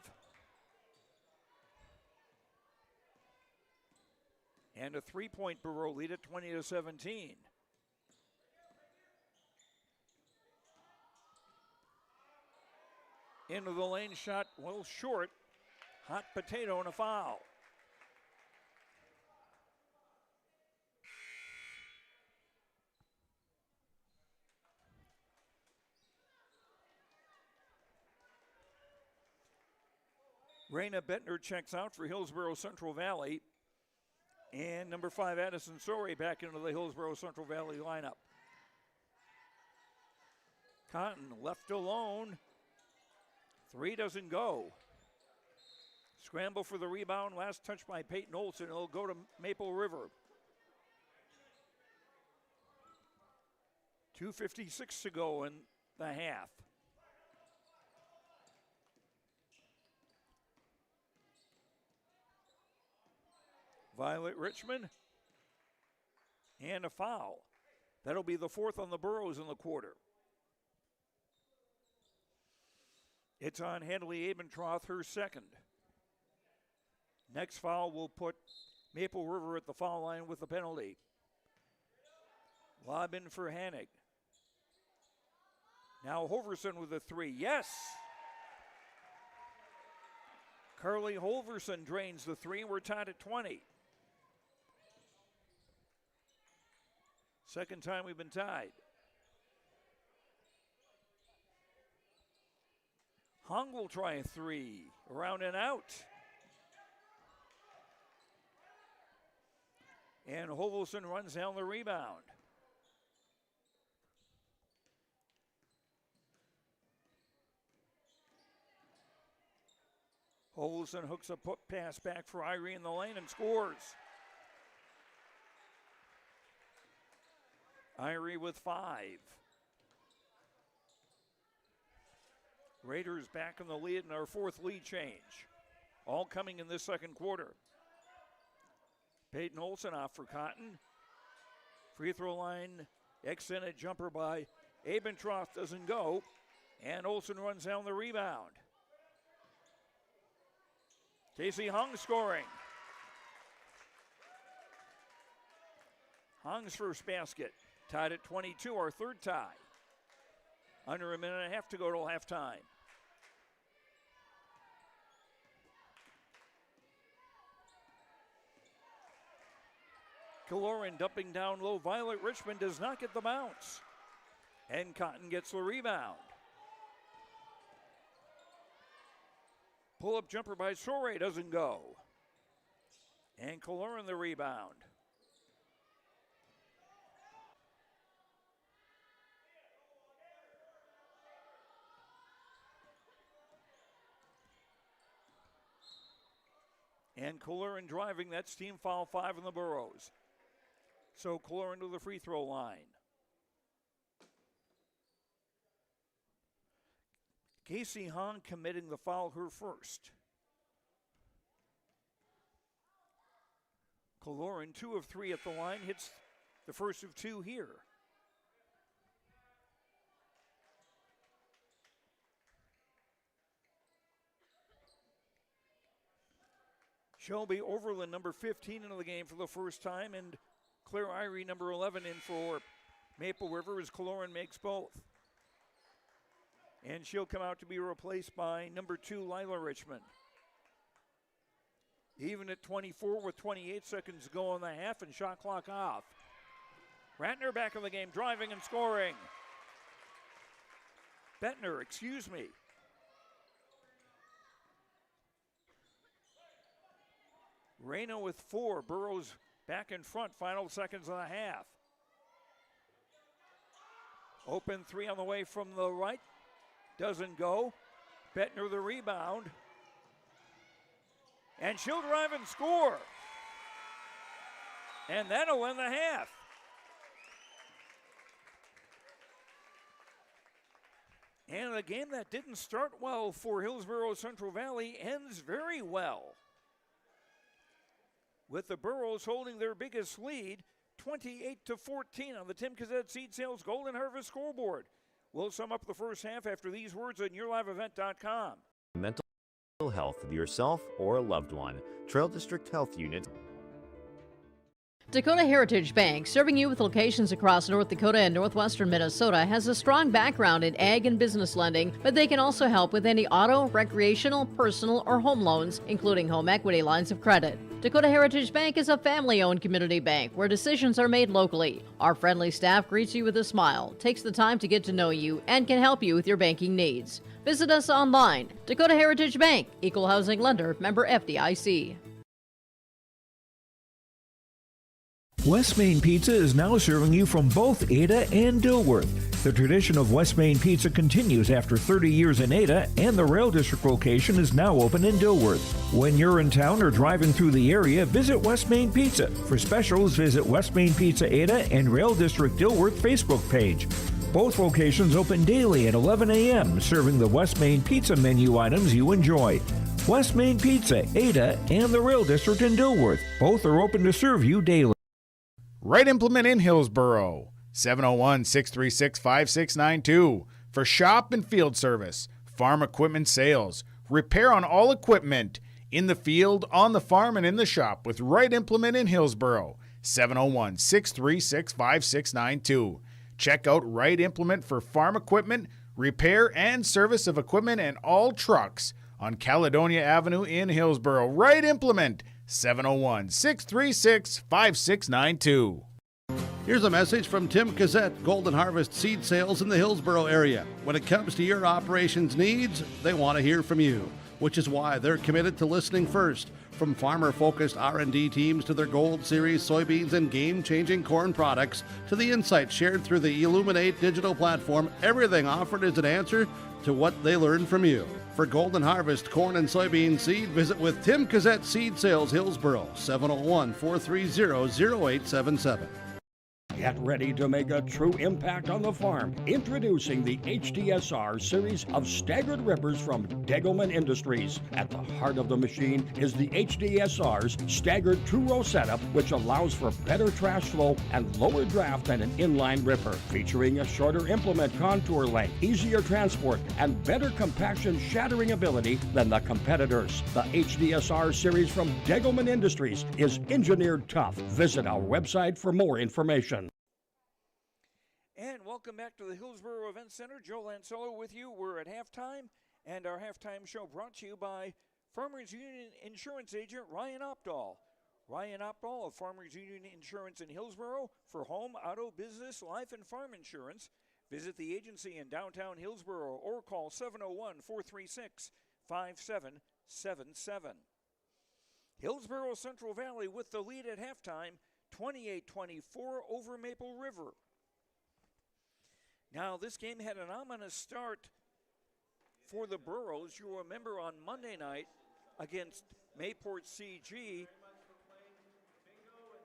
S2: And a 3-point Burro lead at 20-17. Into the lane shot, well short. Hot potato and a foul. Raina Bettner checks out for Hillsboro Central Valley. And number 5, Addison Sorey back into the Hillsboro Central Valley lineup. Cotton left alone. 3 doesn't go. Scramble for the rebound. Last touch by Peyton Olson. It'll go to Maple River. 2:56 to go in the half. Violet Richmond. And a foul. That'll be the 4th on the Burros in the quarter. It's on Hadley Abendroth, her second. Next foul will put Maple River at the foul line with a penalty. Lob in for Hannig. Now Hoverson with a 3. Yes! Carly Hoverson drains the 3. We're tied at 20. Second time we've been tied. Hong will try a 3. Around and out. And Hovelson runs down the rebound. Hovelson hooks a pass back for Irie in the lane and scores. Irie with 5. Raiders back in the lead in our 4th lead change. All coming in this second quarter. Peyton Olson off for Cotton. Free throw line, extended jumper by Abendroth doesn't go. And Olson runs down the rebound. Casey Hung scoring. Hung's first basket. Tied at 22, our 3rd tie. Under a minute and a half to go till halftime. Kaloran dumping down low. Violet Richmond does not get the bounce. And Cotton gets the rebound. Pull-up jumper by Sorey doesn't go. And Kaloran the rebound. And Cologne driving, that's team foul 5 in the Burros. So Cologne to the free throw line. Casey Hahn committing the foul, her first. Cologne 2 of 3 at the line, hits the first of 2 here. Shelby Overland, number 15 into the game for the first time, and Claire Irie, number 11, in for Maple River as Cologne makes both. And she'll come out to be replaced by number 2, Lila Richmond. Even at 24 with 28 seconds to go in the half and shot clock off. Ratner back in the game, driving and scoring. Bettner, excuse me. Reyna with 4, Burrows back in front, final seconds of the half. Open 3 on the way from the right, doesn't go. Bettner the rebound. And she'll drive and score. And that'll end the half. And a game that didn't start well for Hillsboro Central Valley ends very well, with the Burros holding their biggest lead, 28-14 on the Tim Cassette Seed Sales Golden Harvest scoreboard. We'll sum up the first half after these words on YourLiveEvent.com.
S4: Mental health of yourself or a loved one. Trail District Health Unit.
S5: Dakota Heritage Bank, serving you with locations across North Dakota and northwestern Minnesota, has a strong background in ag and business lending, but they can also help with any auto, recreational, personal, or home loans, including home equity lines of credit. Dakota Heritage Bank is a family-owned community bank where decisions are made locally. Our friendly staff greets you with a smile, takes the time to get to know you, and can help you with your banking needs. Visit us online. Dakota Heritage Bank, Equal Housing Lender, member FDIC.
S14: West Main Pizza is now serving you from both Ada and Dilworth. The tradition of West Main Pizza continues after 30 years in Ada, and the Rail District location is now open in Dilworth. When you're in town or driving through the area, visit West Main Pizza. For specials, visit West Main Pizza Ada and Rail District Dilworth Facebook page. Both locations open daily at 11 a.m., serving the West Main Pizza menu items you enjoy. West Main Pizza, Ada, and the Rail District in Dilworth. Both are open to serve you daily.
S6: Right Implement in Hillsboro, 701-636-5692 for shop and field service, farm equipment sales, repair on all equipment, in the field, on the farm, and in the shop with Right Implement in Hillsboro, 701-636-5692. Check out Right Implement for farm equipment, repair and service of equipment and all trucks on Caledonia Avenue in Hillsboro. Right Implement, 701-636-5692.
S1: Here's a message from Tim Cassette, Golden Harvest Seed Sales in the Hillsboro area. When it comes to your operations needs, they want to hear from you, which is why they're committed to listening first. From farmer-focused R&D teams to their Gold Series soybeans and game-changing corn products to the insights shared through the Illuminate digital platform, everything offered is an answer to what they learned from you. For Golden Harvest corn and soybean seed, visit with Tim Cassette Seed Sales Hillsboro, 701-430-0877.
S7: Get ready to make a true impact on the farm. Introducing the HDSR series of staggered rippers from Degelman Industries. At the heart of the machine is the HDSR's staggered two-row setup, which allows for better trash flow and lower draft than an inline ripper. Featuring a shorter implement contour length, easier transport, and better compaction shattering ability than the competitors. The HDSR series from Degelman Industries is engineered tough. Visit our website for more information.
S2: And welcome back to the Hillsboro Event Center. Joe Lancello with you. We're at halftime, and our halftime show brought to you by Farmers Union Insurance Agent Ryan Opdahl. Ryan Opdahl of Farmers Union Insurance in Hillsboro for home, auto, business, life, and farm insurance. Visit the agency in downtown Hillsboro or call 701-436-5777. Hillsboro Central Valley with the lead at halftime, 28-24 over Maple River. Now, this game had an ominous start for the Burros. You'll remember on Monday night, against Mayport CG,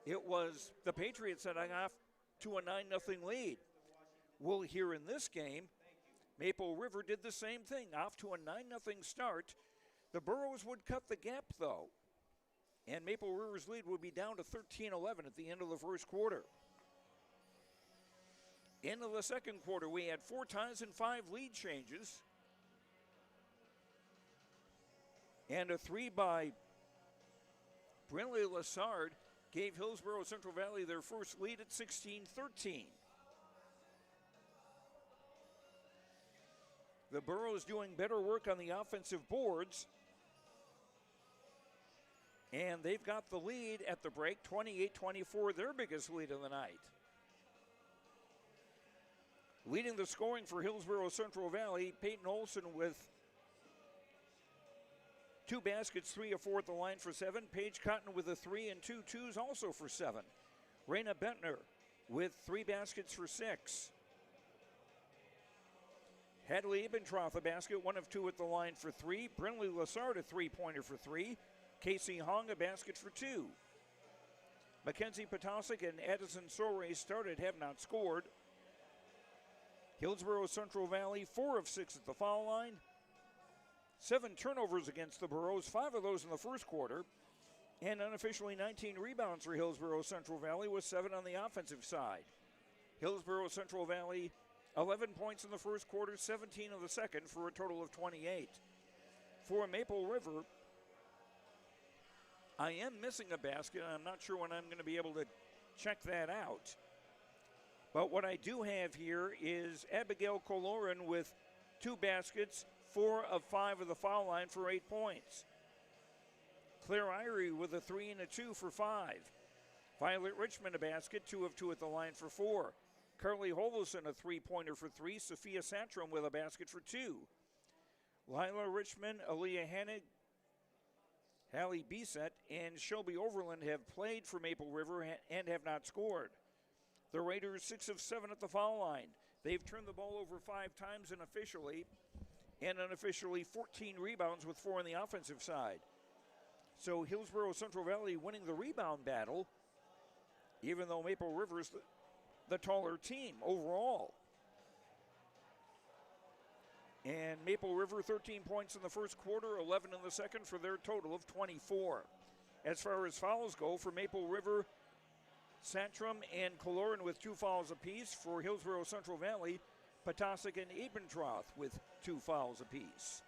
S2: it was the Patriots setting off to a 9-0 lead. Well, here in this game, Maple River did the same thing, off to a 9-0 start. The Burros would cut the gap, though, and Maple River's lead would be down to 13-11 at the end of the first quarter. Into the second quarter, we had 4 ties and 5 lead changes. And a 3 by Brinley Lassard gave Hillsboro Central Valley their first lead at 16-13. The Burros doing better work on the offensive boards. And they've got the lead at the break, 28-24, their biggest lead of the night. Leading the scoring for Hillsboro Central Valley, Peyton Olson with 2 baskets, 3 of 4 at the line for 7. Paige Cotton with a 3 and 2 twos also for 7. Raina Bentner with 3 baskets for 6. Hadley Ebentroth a basket, 1 of 2 at the line for 3. Brinley Lassard a 3-pointer for 3. Casey Hong a basket for 2. Mackenzie Potasic and Addison Soray started, have not scored. Hillsboro Central Valley 4 of 6 at the foul line. 7 turnovers against the Burros, 5 of those in the first quarter. And unofficially 19 rebounds for Hillsboro Central Valley with 7 on the offensive side. Hillsboro Central Valley 11 points in the first quarter, 17 in the second for a total of 28. For Maple River, I am missing a basket. I'm not sure when I'm going to be able to check that out. But what I do have here is Abigail Coloran with 2 baskets, 4 of 5 of the foul line for 8 points. Claire Irie with a 3 and a 2 for 5. Violet Richmond a basket, 2 of 2 at the line for 4. Carly Holverson a 3-pointer for 3. Sophia Santrum with a basket for 2. Lila Richmond, Aaliyah Hennig, Hallie Bisset, and Shelby Overland have played for Maple River and have not scored. The Raiders 6 of 7 at the foul line. They've turned the ball over 5 times and unofficially 14 rebounds with 4 on the offensive side. So Hillsboro Central Valley winning the rebound battle, even though Maple River's the taller team overall. And Maple River 13 points in the first quarter, 11 in the second for their total of 24. As far as fouls go, for Maple River, Santrum and Coloran with 2 fouls apiece. For Hillsboro Central Valley, Potasic and Ebentroth with 2 fouls apiece.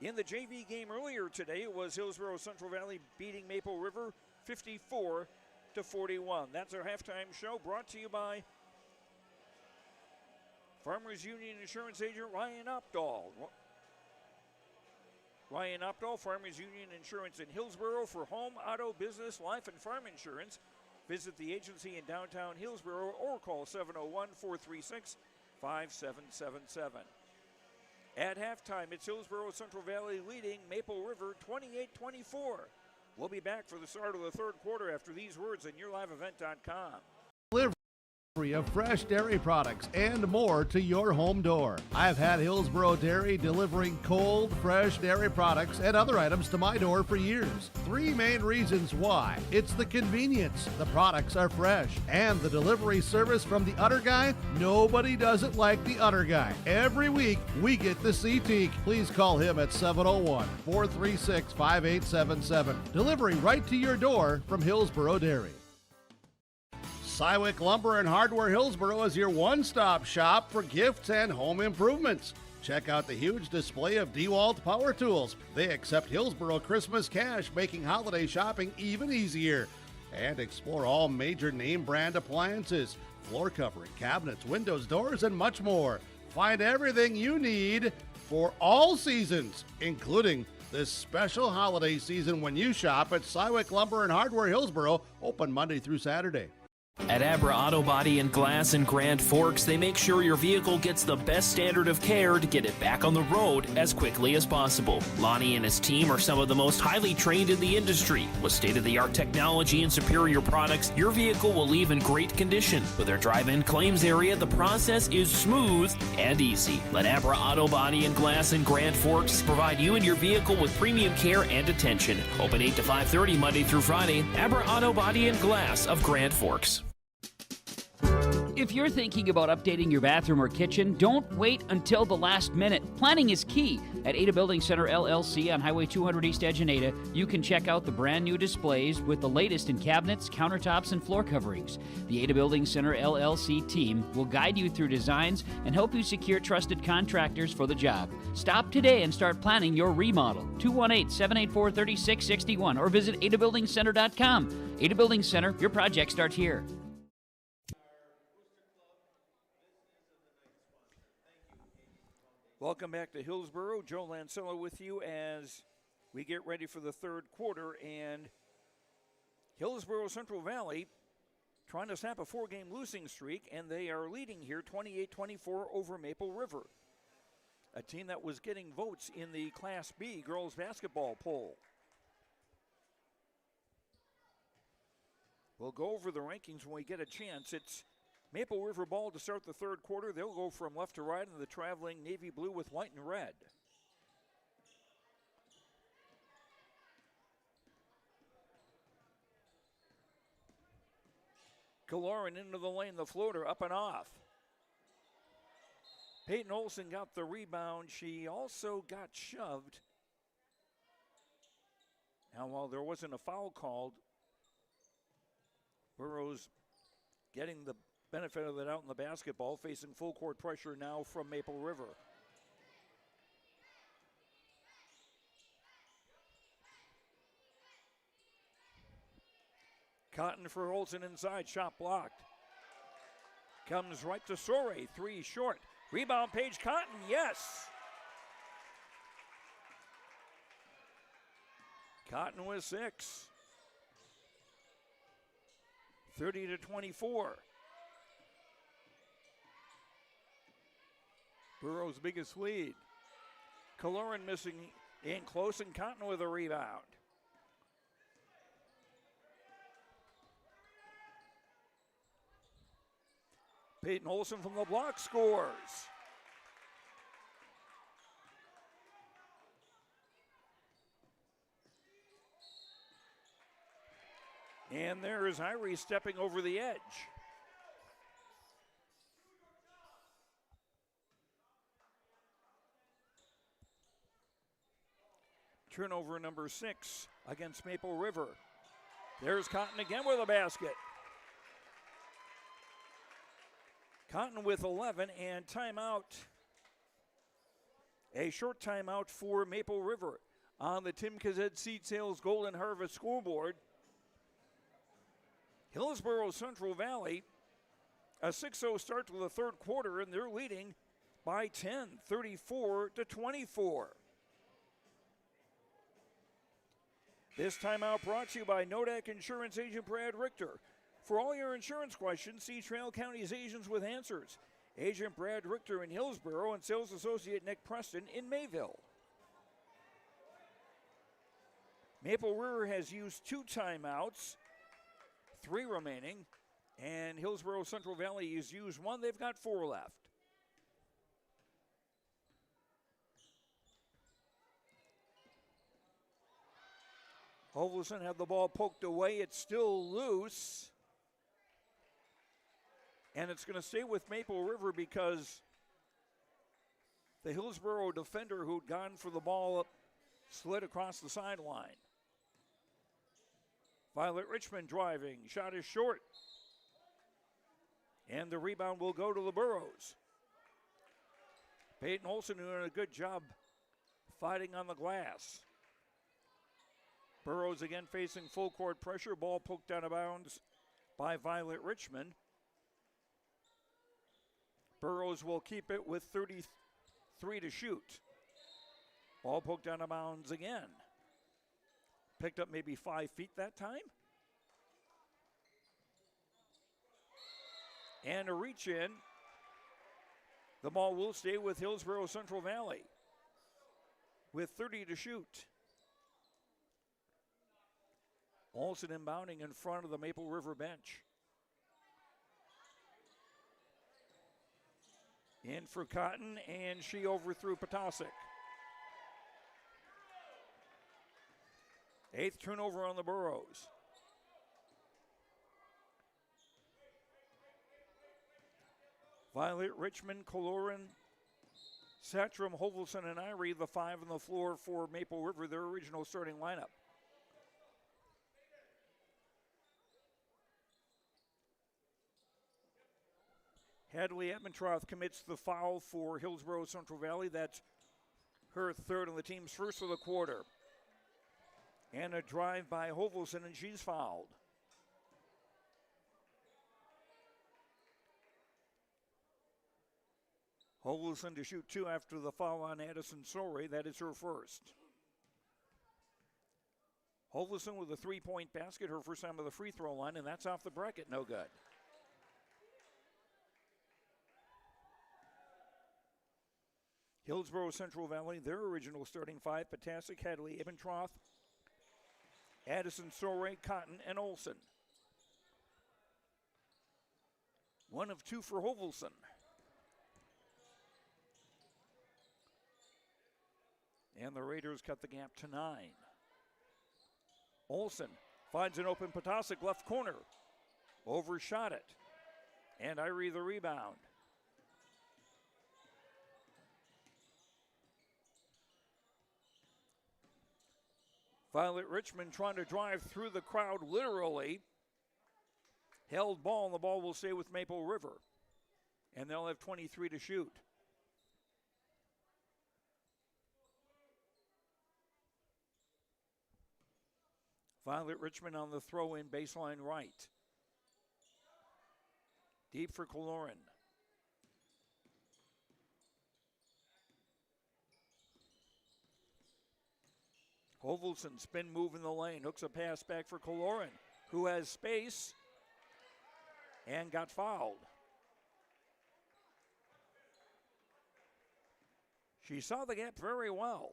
S2: In the JV game earlier today, it was Hillsboro Central Valley beating Maple River 54-41. That's our halftime show, brought to you by Farmers Union Insurance Agent Ryan Opdahl. Ryan Opdahl, Farmers Union Insurance in Hillsboro for home, auto, business, life, and farm insurance. Visit the agency in downtown Hillsboro or call 701-436-5777. At halftime, it's Hillsboro Central Valley leading Maple River 28-24. We'll be back for the start of the third quarter after these words on YourLiveEvent.com.
S1: Delivery of fresh dairy products and more to your home door. I've had Hillsboro Dairy delivering cold, fresh dairy products and other items to my door for years. 3 main reasons why. It's the convenience, the products are fresh, and the delivery service from the Udder Guy. Nobody does it like the Udder Guy. Every week, we get to see Teak. Please call him at 701-436-5877. Delivery right to your door from Hillsboro Dairy. Sywick Lumber and Hardware Hillsboro is your one-stop shop for gifts and home improvements. Check out the huge display of DeWalt power tools. They accept Hillsboro Christmas cash, making holiday shopping even easier. And explore all major name brand appliances, floor covering, cabinets, windows, doors, and much more. Find everything you need for all seasons, including this special holiday season when you shop at Sywick Lumber and Hardware Hillsboro, open Monday through Saturday.
S8: At Abra Auto Body and Glass in Grand Forks, they make sure your vehicle gets the best standard of care to get it back on the road as quickly as possible. Lonnie and his team are some of the most highly trained in the industry. With state-of-the-art technology and superior products, your vehicle will leave in great condition. With their drive-in claims area, the process is smooth and easy. Let Abra Auto Body and Glass in Grand Forks provide you and your vehicle with premium care and attention. Open 8 to 5:30 Monday through Friday. Abra Auto Body and Glass of Grand Forks.
S9: If you're thinking about updating your bathroom or kitchen, don't wait until the last minute. Planning is key. At Ada Building Center LLC on Highway 200 East Edge in Ada, you can check out the brand new displays with the latest in cabinets, countertops, and floor coverings. The Ada Building Center LLC team will guide you through designs and help you secure trusted contractors for the job. Stop today and start planning your remodel. 218-784-3661 or visit adabuildingcenter.com. Ada Building Center, your project starts here.
S2: Welcome back to Hillsboro. Joe Lancello with you as we get ready for the third quarter. And Hillsboro Central Valley trying to snap a 4-game losing streak, and they are leading here 28-24 over Maple River, a team that was getting votes in the Class B girls basketball poll. We'll go over the rankings when we get a chance. It's Maple River ball to start the third quarter. They'll go from left to right in the traveling navy blue with white and red. Kaloran into the lane, the floater up and off. Peyton Olson got the rebound. She also got shoved. Now, while there wasn't a foul called, Burrows getting the benefit of it out in the basketball, facing full court pressure now from Maple River. Cotton for Olsen inside, shot blocked. Comes right to Sore, 3 short. Rebound, Paige Cotton, yes. Cotton with 6. 30-24. Burrow's biggest lead. Kaloran missing in close, and Cotton with a rebound. Peyton Olson from the block scores. And there's Irie stepping over the edge. Turnover number 6 against Maple River. There's Cotton again with a basket. Cotton with 11 and timeout. A short timeout for Maple River on the Tim Kazed Seed Sales Golden Harvest scoreboard. Hillsboro Central Valley, a 6-0 start to the third quarter, and they're leading by 10, 34-24. This timeout brought to you by Nodak Insurance Agent Brad Richter. For all your insurance questions, see Trail County's Agents with Answers. Agent Brad Richter in Hillsboro and Sales Associate Nick Preston in Mayville. Maple River has used 2 timeouts, 3 remaining, and Hillsboro Central Valley has used 1. They've got 4 left. Hovelson had the ball poked away. It's still loose. And it's going to stay with Maple River because the Hillsboro defender who'd gone for the ball slid across the sideline. Violet Richmond driving. Shot is short. And the rebound will go to the Burros. Peyton Olson doing a good job fighting on the glass. Burros again facing full court pressure. Ball poked out of bounds by Violet Richmond. Burros will keep it with 33 to shoot. Ball poked out of bounds again. Picked up maybe 5 feet that time. And a reach in. The ball will stay with Hillsboro Central Valley with 30 to shoot. Olsen inbounding in front of the Maple River bench. In for Cotton, and she overthrew Potasic. 8th turnover on the Burros. Violet, Richmond, Coloran, Satcham, Hovelson, and Irie, the 5 on the floor for Maple River, their original starting lineup. Hadley Ebentroth commits the foul for Hillsboro Central Valley. That's her 3rd on the team's 1st of the quarter. And a drive by Hovelson, and she's fouled. Hovelson to shoot 2 after the foul on Addison Sorey. That is her 1st. Hovelson with a 3-point basket, her first time to the free throw line, and that's off the bracket, no good. Hillsboro Central Valley, their original starting 5, Potasic, Hadley, Ebentroth, Addison, Sorey, Cotton, and Olsen. 1 of 2 for Hovelson. And the Raiders cut the gap to 9. Olsen finds an open Potasic left corner. Overshot it. And Irie the rebound. Violet Richmond trying to drive through the crowd literally. Held ball, and the ball will stay with Maple River. And they'll have 23 to shoot. Violet Richmond on the throw-in baseline right. Deep for Coloran. Hovelson spin move in the lane. Hooks a pass back for Coloran, who has space and got fouled. She saw the gap very well.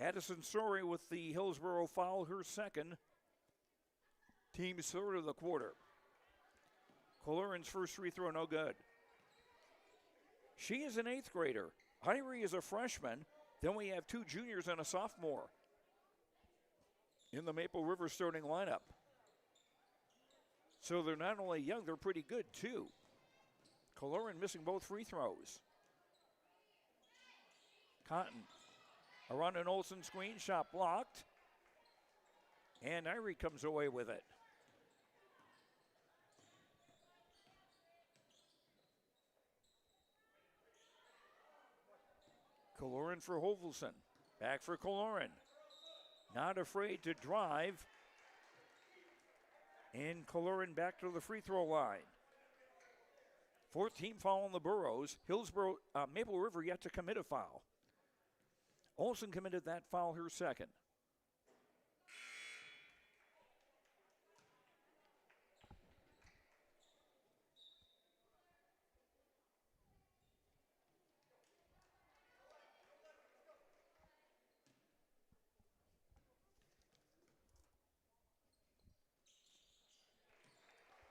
S2: Addison Sorey with the Hillsboro foul, her 2nd. Team's 3rd of the quarter. Coloran's first free throw, no good. She is an 8th grader. Irie is a freshman. Then we have 2 juniors and a sophomore in the Maple River starting lineup. So they're not only young, they're pretty good too. Coloran missing both free throws. Cotton around an Olsen screen, shot blocked. And Irie comes away with it. Coloran for Hovelson. Back for Coloran. Not afraid to drive. And Coloran back to the free throw line. 4th team foul on the Burros. Hillsboro, Maple River yet to commit a foul. Olsen committed that foul, her 2nd.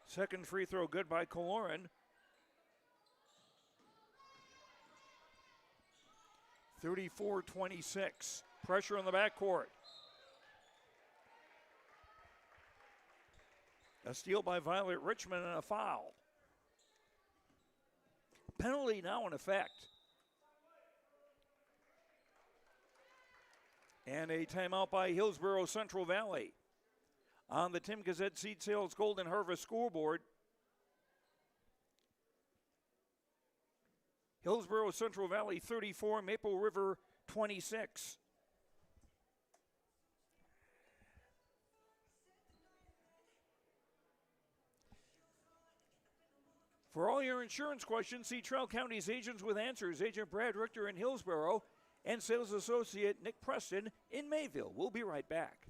S2: Second free throw good by Coloran. 34-26. Pressure on the backcourt. A steal by Violet Richmond and a foul. Penalty now in effect. And a timeout by Hillsboro Central Valley. On the Tim Gazette Seed Sales Golden Harvest scoreboard, Hillsboro Central Valley 34, Maple River 26. For all your insurance questions, see Trell County's agents with answers. Agent Brad Richter in Hillsboro and sales associate Nick Preston in Mayville. We'll be right back.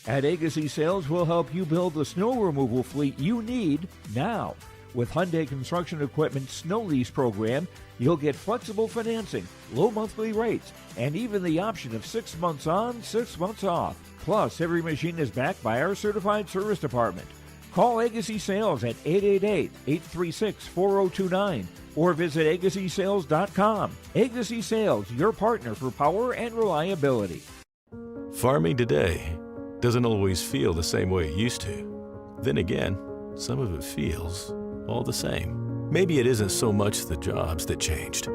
S14: At Agassi Sales, we'll help you build the snow removal fleet you need now. With Hyundai Construction Equipment Snow Lease Program, you'll get flexible financing, low monthly rates, and even the option of 6 months on, 6 months off. Plus, every machine is backed by our certified service department. Call Agassi Sales at 888-836-4029 or visit agassisales.com. Agassi Sales, your partner for power and reliability.
S10: Farming today doesn't always feel the same way it used to. Then again, some of it feels all the same. Maybe it isn't so much the jobs that changed,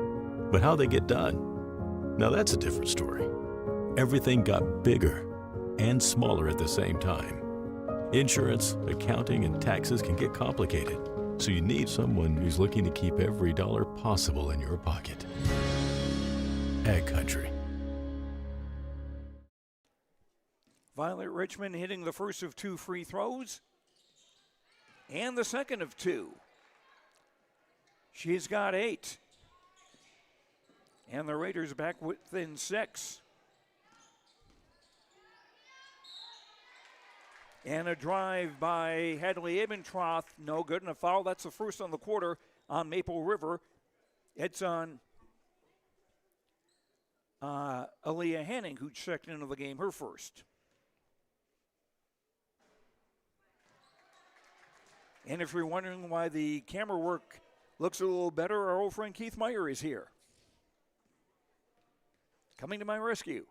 S10: but how they get done. Now that's a different story. Everything got bigger and smaller at the same time. Insurance, accounting, and taxes can get complicated, so you need someone who's looking to keep every dollar possible in your pocket. Ag Country.
S2: Violet Richmond hitting the first of 2 free throws and the second of 2. She's got 8. And the Raiders back within 6. And a drive by Hadley Abentroth, no good, and a foul. That's the first on the quarter on Maple River. It's on Aaliyah Hanning, who checked into the game, her first. And if you're wondering why the camera work looks a little better, our old friend Keith Meyer is here, coming to my rescue.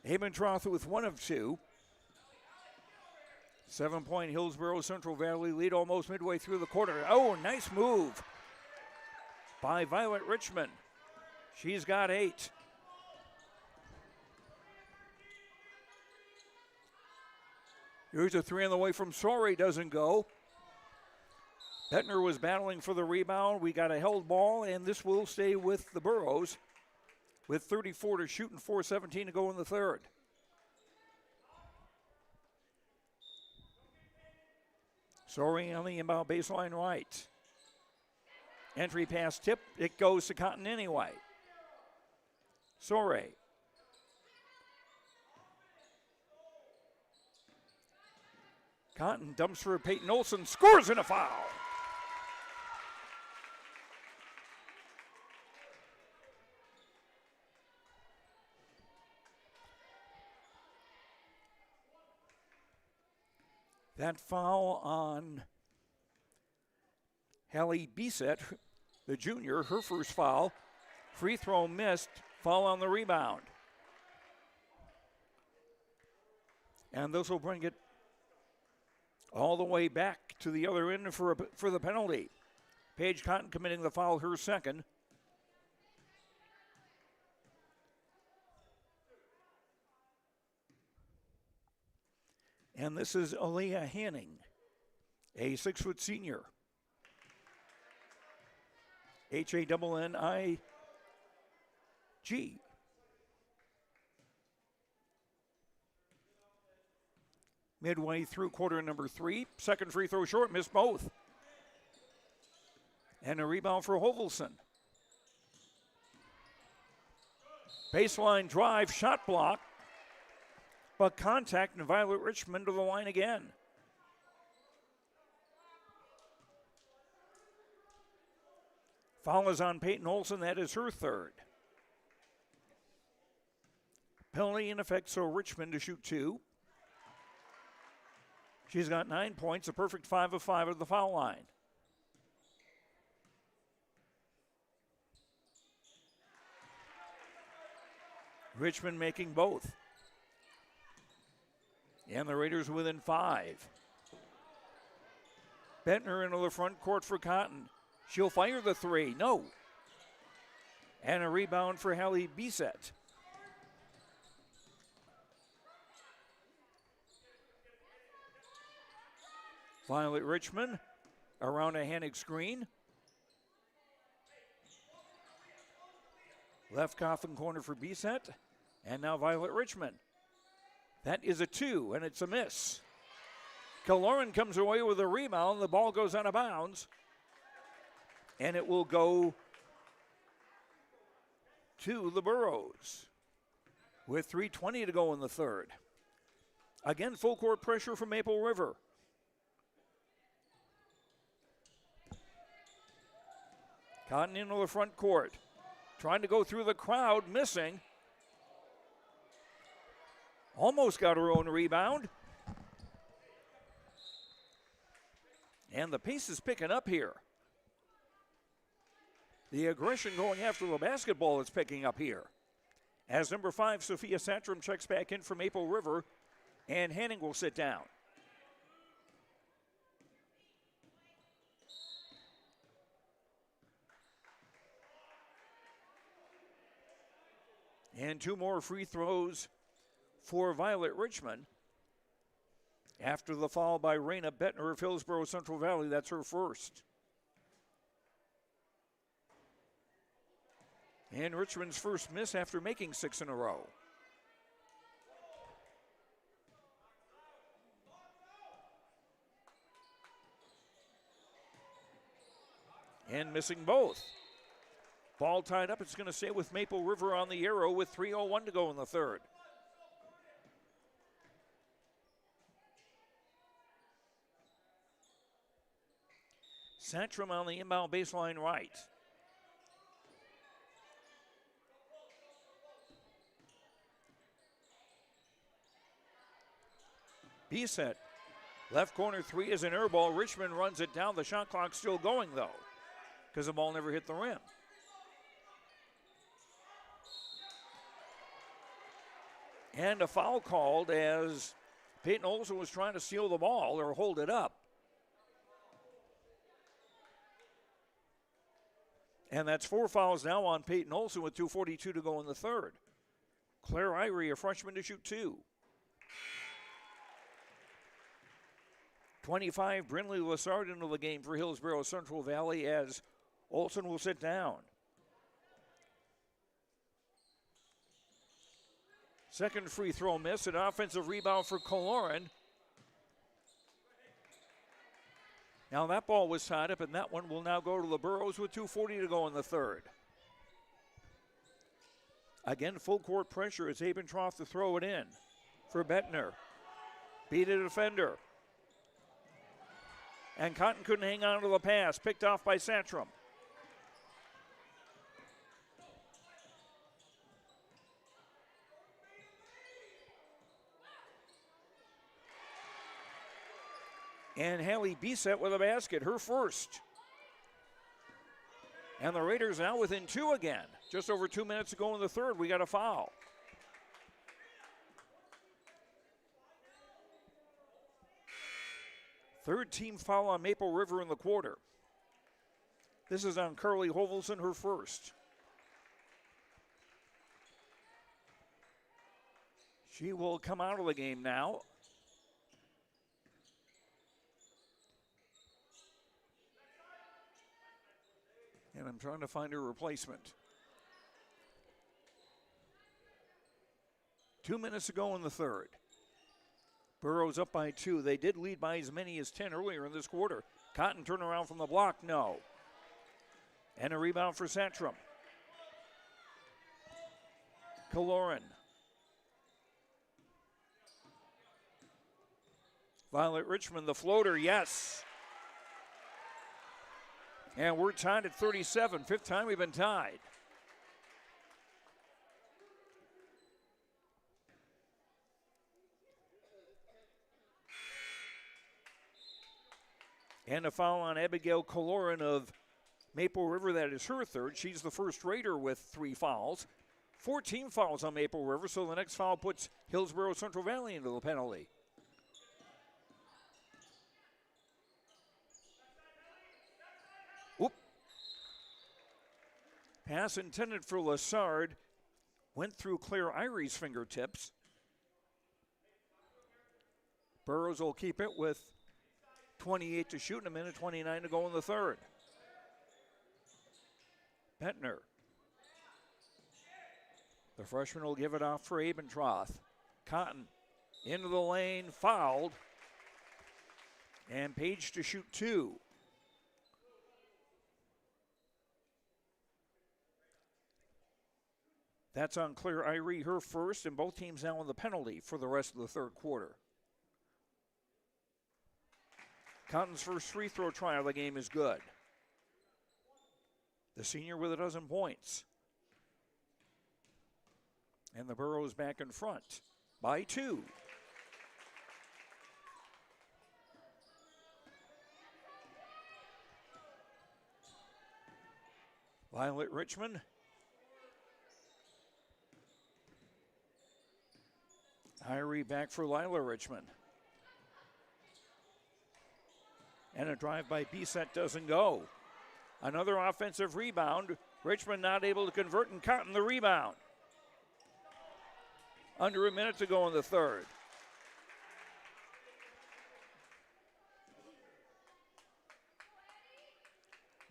S2: Abentroth with 1 of 2. 7-point Hillsboro Central Valley lead almost midway through the quarter. Oh, nice move by Violet Richmond. She's got 8. Here's a 3 on the way from Sorey, doesn't go. Bettner was battling for the rebound. We got a held ball, and this will stay with the Burros with 34 to shoot and 4:17 to go in the third. Sorey on the inbound baseline right. Entry pass tip. It goes to Cotton anyway. Sorey. Cotton dumps for Peyton Olson, scores in a foul. That foul on Hallie Bisset, the junior, her first foul. Free throw missed, foul on the rebound. And this will bring it all the way back to the other end for the penalty. Paige Cotton committing the foul, her second. And this is Aaliyah Hanning, a 6-foot senior. Hannig. Midway through quarter number 3. Second free throw short, missed both. And a rebound for Hovelson. Baseline drive, shot block. But contact and Violet Richmond to the line again. Foul is on Peyton Olson. That is her third. Penalty in effect, so Richmond to shoot 2. She's got 9 points, a perfect 5 of 5 at the foul line. Richmond making both. And the Raiders within 5. Bettner into the front court for Cotton. She'll fire the 3. No. And a rebound for Hallie Bisset. Violet Richmond around a Hannig screen. Left coffin corner for Bisset. And now Violet Richmond. That is a 2, and it's a miss. Kaloran comes away with a rebound. The ball goes out of bounds. And it will go to the Burros with 3:20 to go in the third. Again, full court pressure from Maple River. Cotton into the front court. Trying to go through the crowd, missing. Almost got her own rebound. And the pace is picking up here. The aggression going after the basketball is picking up here. As number 5, Sophia Satrom checks back in for Maple River, and Hanning will sit down. And 2 more free throws for Violet Richmond. After the foul by Raina Bettner of Hillsboro Central Valley, that's her first. And Richmond's first miss after making 6 in a row. And missing both. Ball tied up. It's going to stay with Maple River on the arrow with 3:01 to go in the third. Satrom on the inbound baseline right. Bissett, left corner 3 is an air ball. Richmond runs it down. The shot clock's still going, though, because the ball never hit the rim. And a foul called as Peyton Olsen was trying to steal the ball or hold it up. And that's 4 fouls now on Peyton Olsen with 2:42 to go in the third. Claire Irie, a freshman, to shoot 2. 25, Brinley Lassard into the game for Hillsboro Central Valley as Olsen will sit down. Second free throw miss, an offensive rebound for Koloran. Now that ball was tied up, and that one will now go to the Burros with 2:40 to go in the third. Again, full court pressure as Abentroff to throw it in for Bettner. Beat a defender. And Cotton couldn't hang on to the pass, picked off by Satrom. And Hallie Bissett with a basket, her first. And the Raiders now within 2 again. Just over 2 minutes to go in the third, we got a foul. Third team foul on Maple River in the quarter. This is on Carly Hovelson, her first. She will come out of the game now. And I'm trying to find her replacement. 2 minutes to go in the third. Burros up by 2. They did lead by as many as 10 earlier in this quarter. Cotton turnaround from the block, no. And a rebound for Satrom. Koloran. Violet Richmond, the floater, yes. And we're tied at 37. 5th time we've been tied. And a foul on Abigail Koloran of Maple River. That is her third. She's the first Raider with 3 fouls. 14 fouls on Maple River, so the next foul puts Hillsboro Central Valley into the penalty. Pass intended for Lassard went through Claire Irie's fingertips. Burros will keep it with 28 to shoot in a minute, 29 to go in the third. Bettner. The freshman will give it off for Abentroth. Cotton into the lane, fouled. And Page to shoot 2. That's on Claire Irie, her first, and both teams now in the penalty for the rest of the third quarter. Cotton's first free throw try of the game is good. The senior with 12 points. And the Burros back in front by 2. Violet Richmond. Irie back for Lila Richmond. And a drive by Bisset doesn't go. Another offensive rebound. Richmond not able to convert, and Cotton the rebound. Under a minute to go in the third.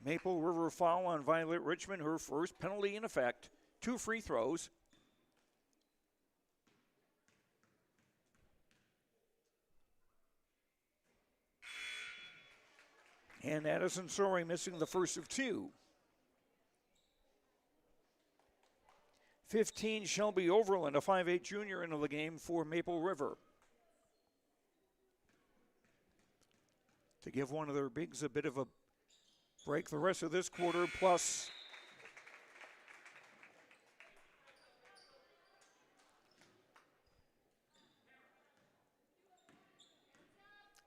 S2: Maple River foul on Violet Richmond, her first, penalty in effect. 2 free throws. And Addison Sorey missing the first of 2. 15, Shelby Overland, a 5'8" junior, into the game for Maple River. To give one of their bigs a bit of a break the rest of this quarter, plus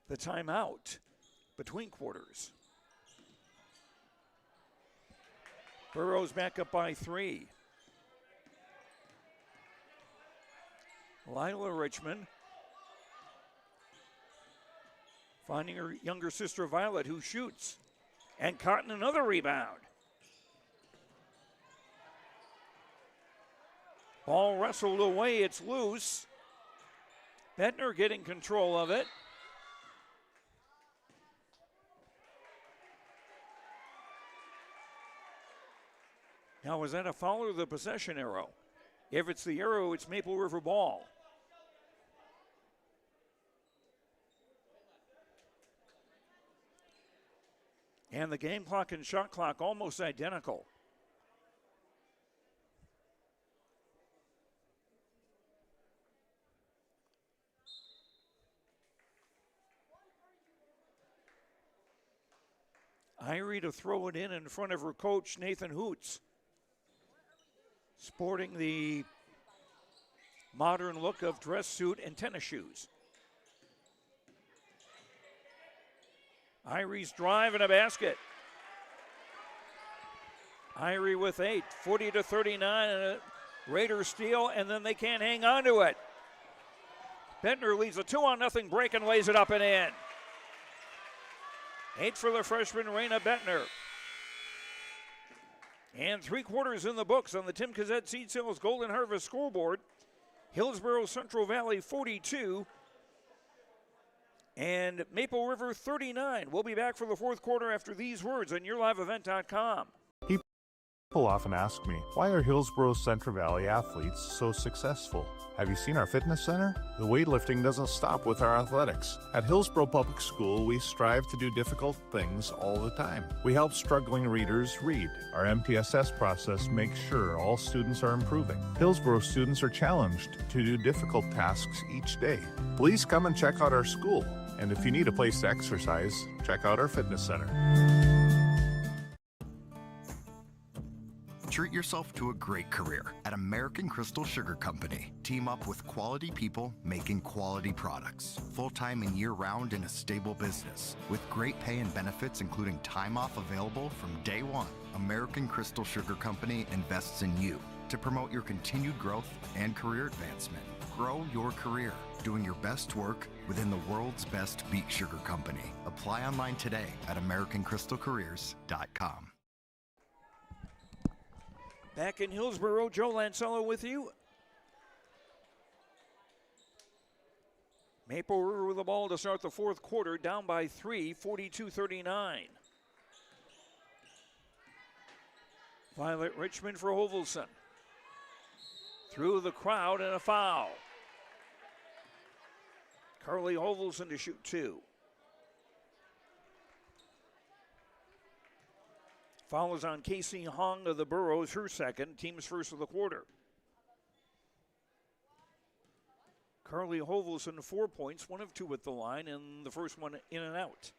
S2: the timeout between quarters. Burros back up by 3. Lila Richmond finding her younger sister Violet, who shoots. And Cotton another rebound. Ball wrestled away, it's loose. Bettner getting control of it. Now, was that a foul or the possession arrow? If it's the arrow, it's Maple River ball. And the game clock and shot clock almost identical. Irie to throw it in front of her coach, Nathan Hoots. Sporting the modern look of dress suit and tennis shoes. Irie's drive and a basket. Irie with 8, 40-39, and a Raider steal, and then they can't hang on to it. Bettner leads a 2-0 break and lays it up and in. 8 for the freshman, Raina Bettner. And 3 quarters in the books on the Tim Cassette Seed Sales Golden Harvest scoreboard. Hillsboro Central Valley 42 and Maple River 39. We'll be back for the fourth quarter after these words on YourLiveEvent.com.
S11: People often ask me, why are Hillsboro Central Valley athletes so successful? Have you seen our fitness center? The weightlifting doesn't stop with our athletics. At Hillsboro Public School, we strive to do difficult things all the time. We help struggling readers read. Our MTSS process makes sure all students are improving. Hillsboro students are challenged to do difficult tasks each day. Please come and check out our school. And if you need a place to exercise, check out our fitness center.
S12: Treat yourself to a great career at American Crystal Sugar Company. Team up with quality people making quality products. Full-time and year-round in a stable business. With great pay and benefits including time off available from day one. American Crystal Sugar Company invests in you to promote your continued growth and career advancement. Grow your career doing your best work within the world's best beet sugar company. Apply online today at AmericanCrystalCareers.com.
S2: Back in Hillsboro, Joe Lancello with you. Maple River with the ball to start the fourth quarter, down by 3, 42-39. Violet Richmond for Hovelson. Through the crowd and a foul. Carly Hovelson to shoot 2. Foul is on Casey Hong of the Burros, her second, team's first of the quarter. Carly Hovelson, 4 points, 1 of 2 at the line, and the first one in and out.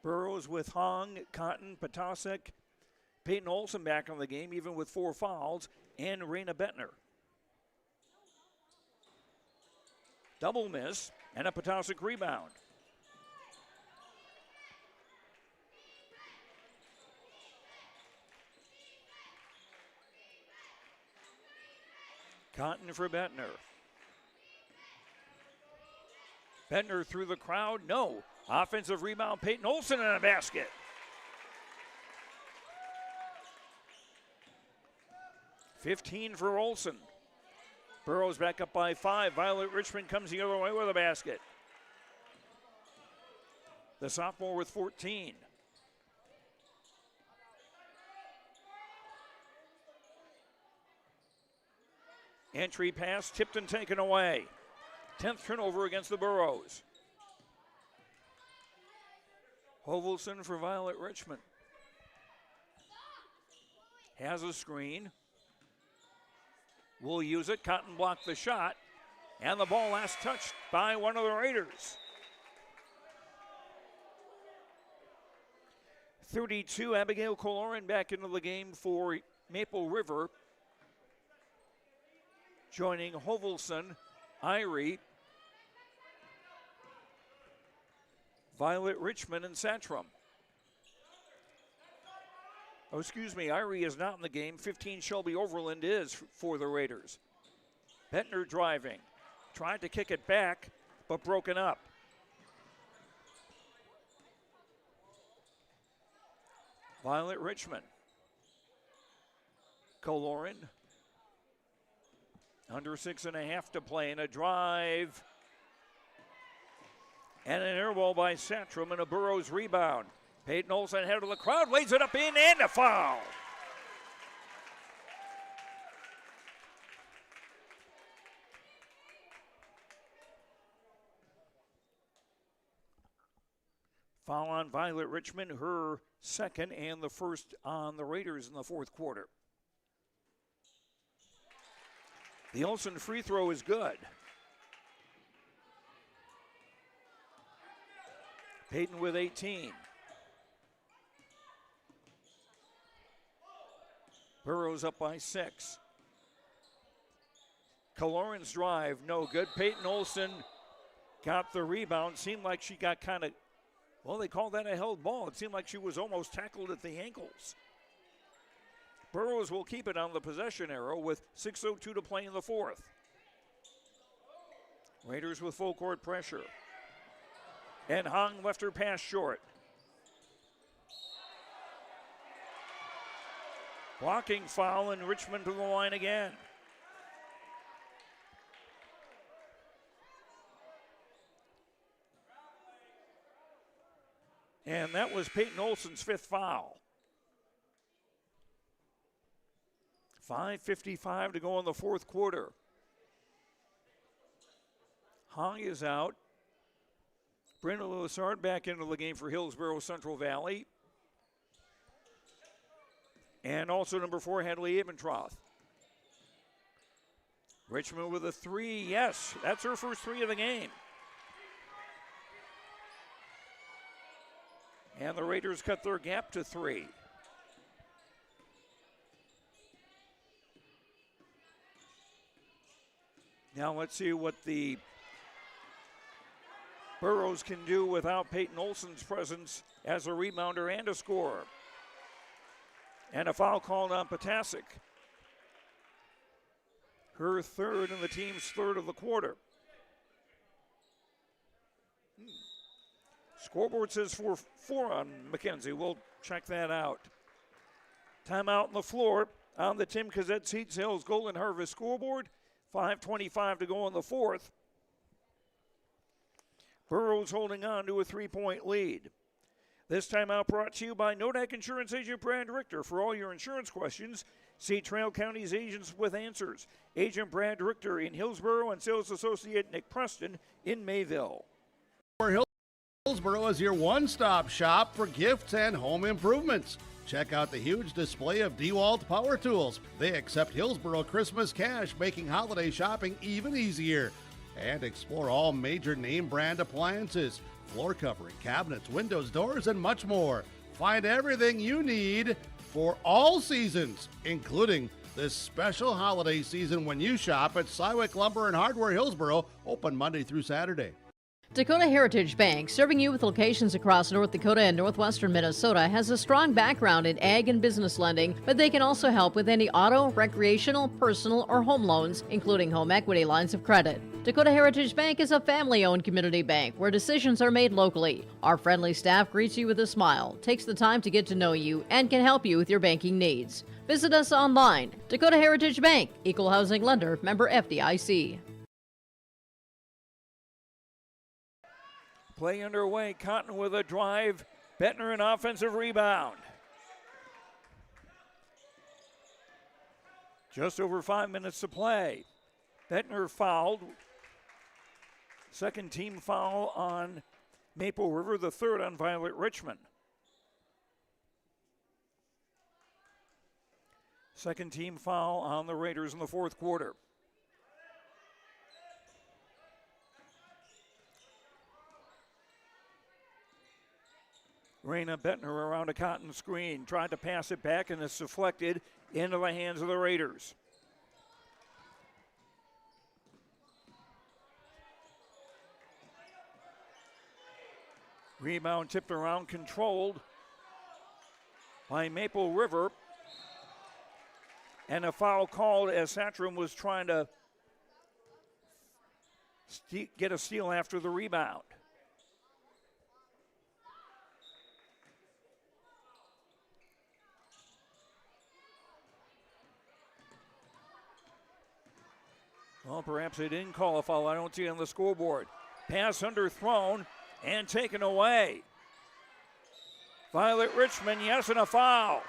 S2: Burrows with Hong, Cotton, Potasek, Peyton Olson back on the game, even with 4 fouls, and Raina Bettner. Double miss, and a Potasek rebound. Cotton for Bettner. Bettner through the crowd, no. Offensive rebound, Peyton Olson in a basket. $15 for Olson. Burrows back up by 5. Violet Richmond comes the other way with a basket. The sophomore with 14. Entry pass, tipped and taken away. 10th turnover against the Burrows. Hovelson for Violet Richmond. Has a screen. Will use it. Cotton blocked the shot. And the ball last touched by one of the Raiders. 32, Abigail Coloran back into the game for Maple River. Joining Hovelson, Irie, Violet Richmond, and Satchram. Oh, excuse me, Irie is not in the game. 15, Shelby Overland is for the Raiders. Bettner driving. Tried to kick it back, but broken up. Violet Richmond. Coloran. Under 6.5 to play, and a drive. And an air ball by Satchram and a Burrows rebound. Peyton Olson ahead of the crowd, lays it up in, and a foul. Foul on Violet Richmond, her second and the first on the Raiders in the fourth quarter. The Olson free throw is good. Peyton with 18. Burrows up by 6. Coloran's drive, no good. Peyton Olson got the rebound. Seemed like she got kind of, well, they call that a held ball. It seemed like she was almost tackled at the ankles. Burrows will keep it on the possession arrow with 6:02 to play in the fourth. Raiders with full court pressure. And Hong left her pass short. Blocking foul, and Richmond to the line again. And that was Peyton Olson's 5th foul. 5:55 to go in the fourth quarter. Hong is out. Brenda Lillard back into the game for Hillsboro Central Valley. And also number 4, Hadley Abentroth. Richmond with a 3. Yes, that's her first 3 of the game. And the Raiders cut their gap to 3. Now let's see what the Burrows can do without Peyton Olson's presence as a rebounder and a scorer. And a foul called on Potasek. Her 3rd and the team's 3rd of the quarter. Scoreboard says 4 on McKenzie. We'll check that out. Timeout on the floor on the Tim Cazette Seeds Hills Golden Harvest scoreboard. 5:25 to go in the fourth. Burrows holding on to a 3-point lead. This timeout brought to you by Nodak Insurance Agent Brad Richter. For all your insurance questions, see Trail County's agents with answers. Agent Brad Richter in Hillsboro and sales associate Nick Preston in Mayville.
S1: Hillsboro is your one-stop shop for gifts and home improvements. Check out the huge display of DeWalt power tools. They accept Hillsboro Christmas cash, making holiday shopping even easier. And explore all major name brand appliances, floor covering, cabinets, windows, doors, and much more. Find everything you need for all seasons, including this special holiday season when you shop at Sywick Lumber and Hardware Hillsboro, open Monday through Saturday.
S5: Dakota Heritage Bank, serving you with locations across North Dakota and northwestern Minnesota, has a strong background in ag and business lending, but they can also help with any auto, recreational, personal, or home loans, including home equity lines of credit. Dakota Heritage Bank is a family-owned community bank where decisions are made locally. Our friendly staff greets you with a smile, takes the time to get to know you, and can help you with your banking needs. Visit us online. Dakota Heritage Bank, Equal Housing Lender, member FDIC.
S2: Play underway. Cotton with a drive. Bettner an offensive rebound. Just over 5 minutes to play. Bettner fouled. Second team foul on Maple River, the third on Violet Richmond. Second team foul on the Raiders in the fourth quarter. Raina Bettner around a Cotton screen. Tried to pass it back and it's deflected into the hands of the Raiders. Rebound tipped around, controlled by Maple River. And a foul called as Satchram was trying to get a steal after the rebound. Well, perhaps they didn't call a foul. I don't see it on the scoreboard. Pass underthrown and taken away. Violet Richmond, yes, and a foul.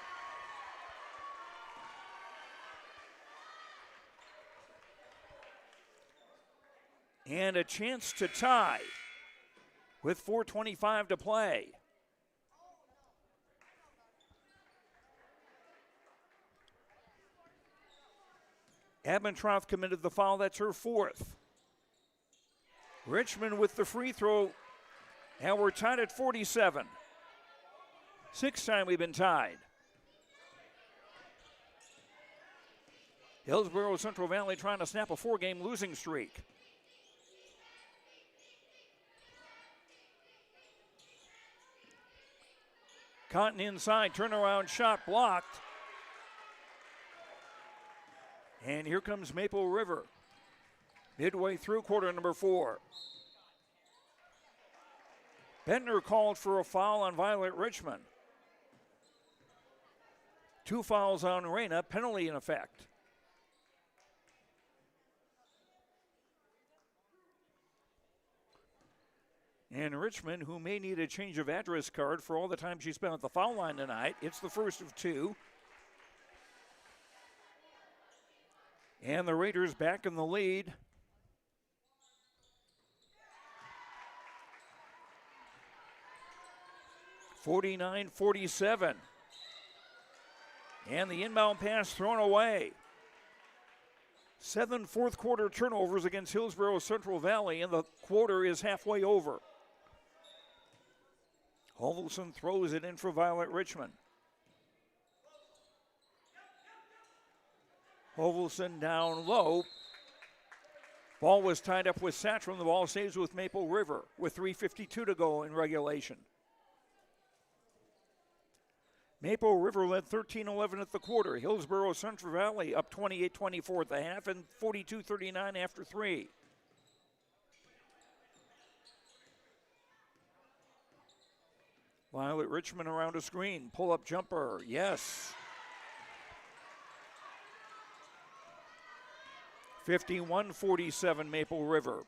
S2: And a chance to tie with 4:25 to play. Abendroth committed the foul. That's her fourth. Richmond with the free throw. And we're tied at 47. Sixth time we've been tied. Hillsboro Central Valley trying to snap a 4-game losing streak. Cotton inside, turnaround shot blocked. And here comes Maple River. Midway through quarter number 4. Bettner called for a foul on Violet Richmond. 2 fouls on Raina, penalty in effect. And Richmond, who may need a change of address card for all the time she spent at the foul line tonight, it's the first of 2. And the Raiders back in the lead. (49-47). And the inbound pass thrown away. 7 fourth quarter turnovers against Hillsboro Central Valley, and the quarter is halfway over. Hovelson throws it in for Violet Richmond. Hovelson down low. Ball was tied up with Satchram. The ball stays with Maple River with 3:52 to go in regulation. Maple River led 13-11 at the quarter. Hillsboro Central Valley up 28-24 at the half and 42-39 after 3. Violet Richmond around a screen. Pull-up jumper. Yes. 51-47 Maple River.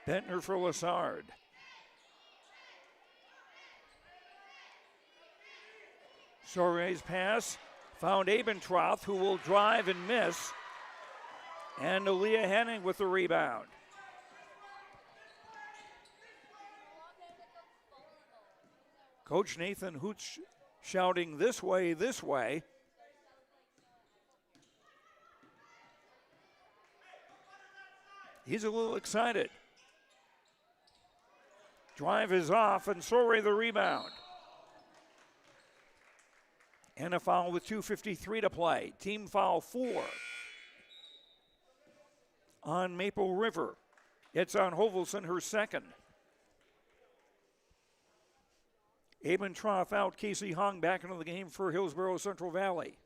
S2: Bettner for Lassard. Sore's pass found Abendroth, who will drive and miss. And Aaliyah Henning with the rebound. Coach Nathan Hoots shouting, "This way, this way." He's a little excited. Drive is off, and Sorey the rebound. And a foul with 2:53 to play. Team foul 4 on Maple River. It's on Hovelson, her second. Abentroff out, Casey Hong back into the game for Hillsboro Central Valley.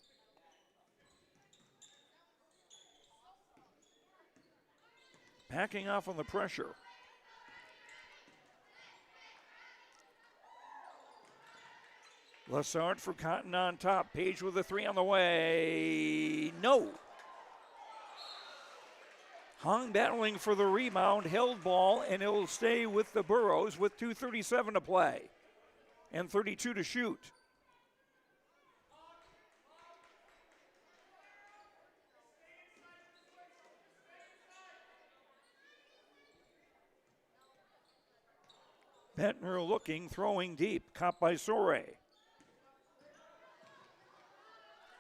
S2: Backing off on the pressure. Lassard for Cotton on top. Page with a 3 on the way. No. Hong battling for the rebound, held ball, and it'll stay with the Burros with 2:37 to play and 32 to shoot. Bettner looking, throwing deep, caught by Sorey.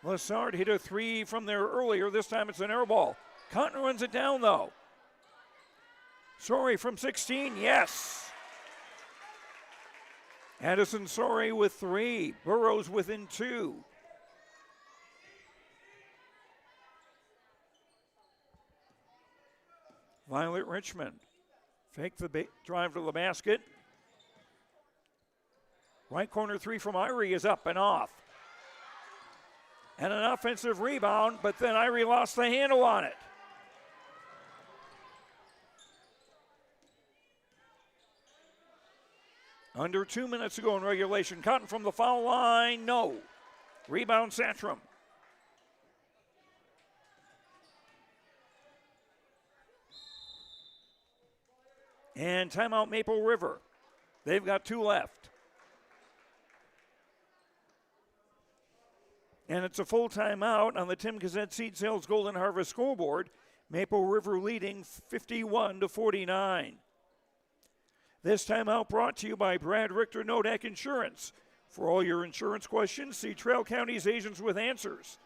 S2: Lassard hit a 3 from there earlier. This time it's an air ball. Cotton runs it down, though. Sorey from 16, yes. Addison Sorey with 3. Burrows within 2. Violet Richmond. Fake the drive to the basket. Right corner 3 from Irie is up and off. And an offensive rebound, but then Irie lost the handle on it. Under 2 minutes to go in regulation. Cotton from the foul line, no. Rebound Satcham. And timeout Maple River. They've got 2 left. And it's a full timeout on the Tim Gazette Seed Sales Golden Harvest scoreboard. Maple River leading 51-49. This timeout brought to you by Brad Richter Nodak Insurance. For all your insurance questions, see Trail County's agents with answers.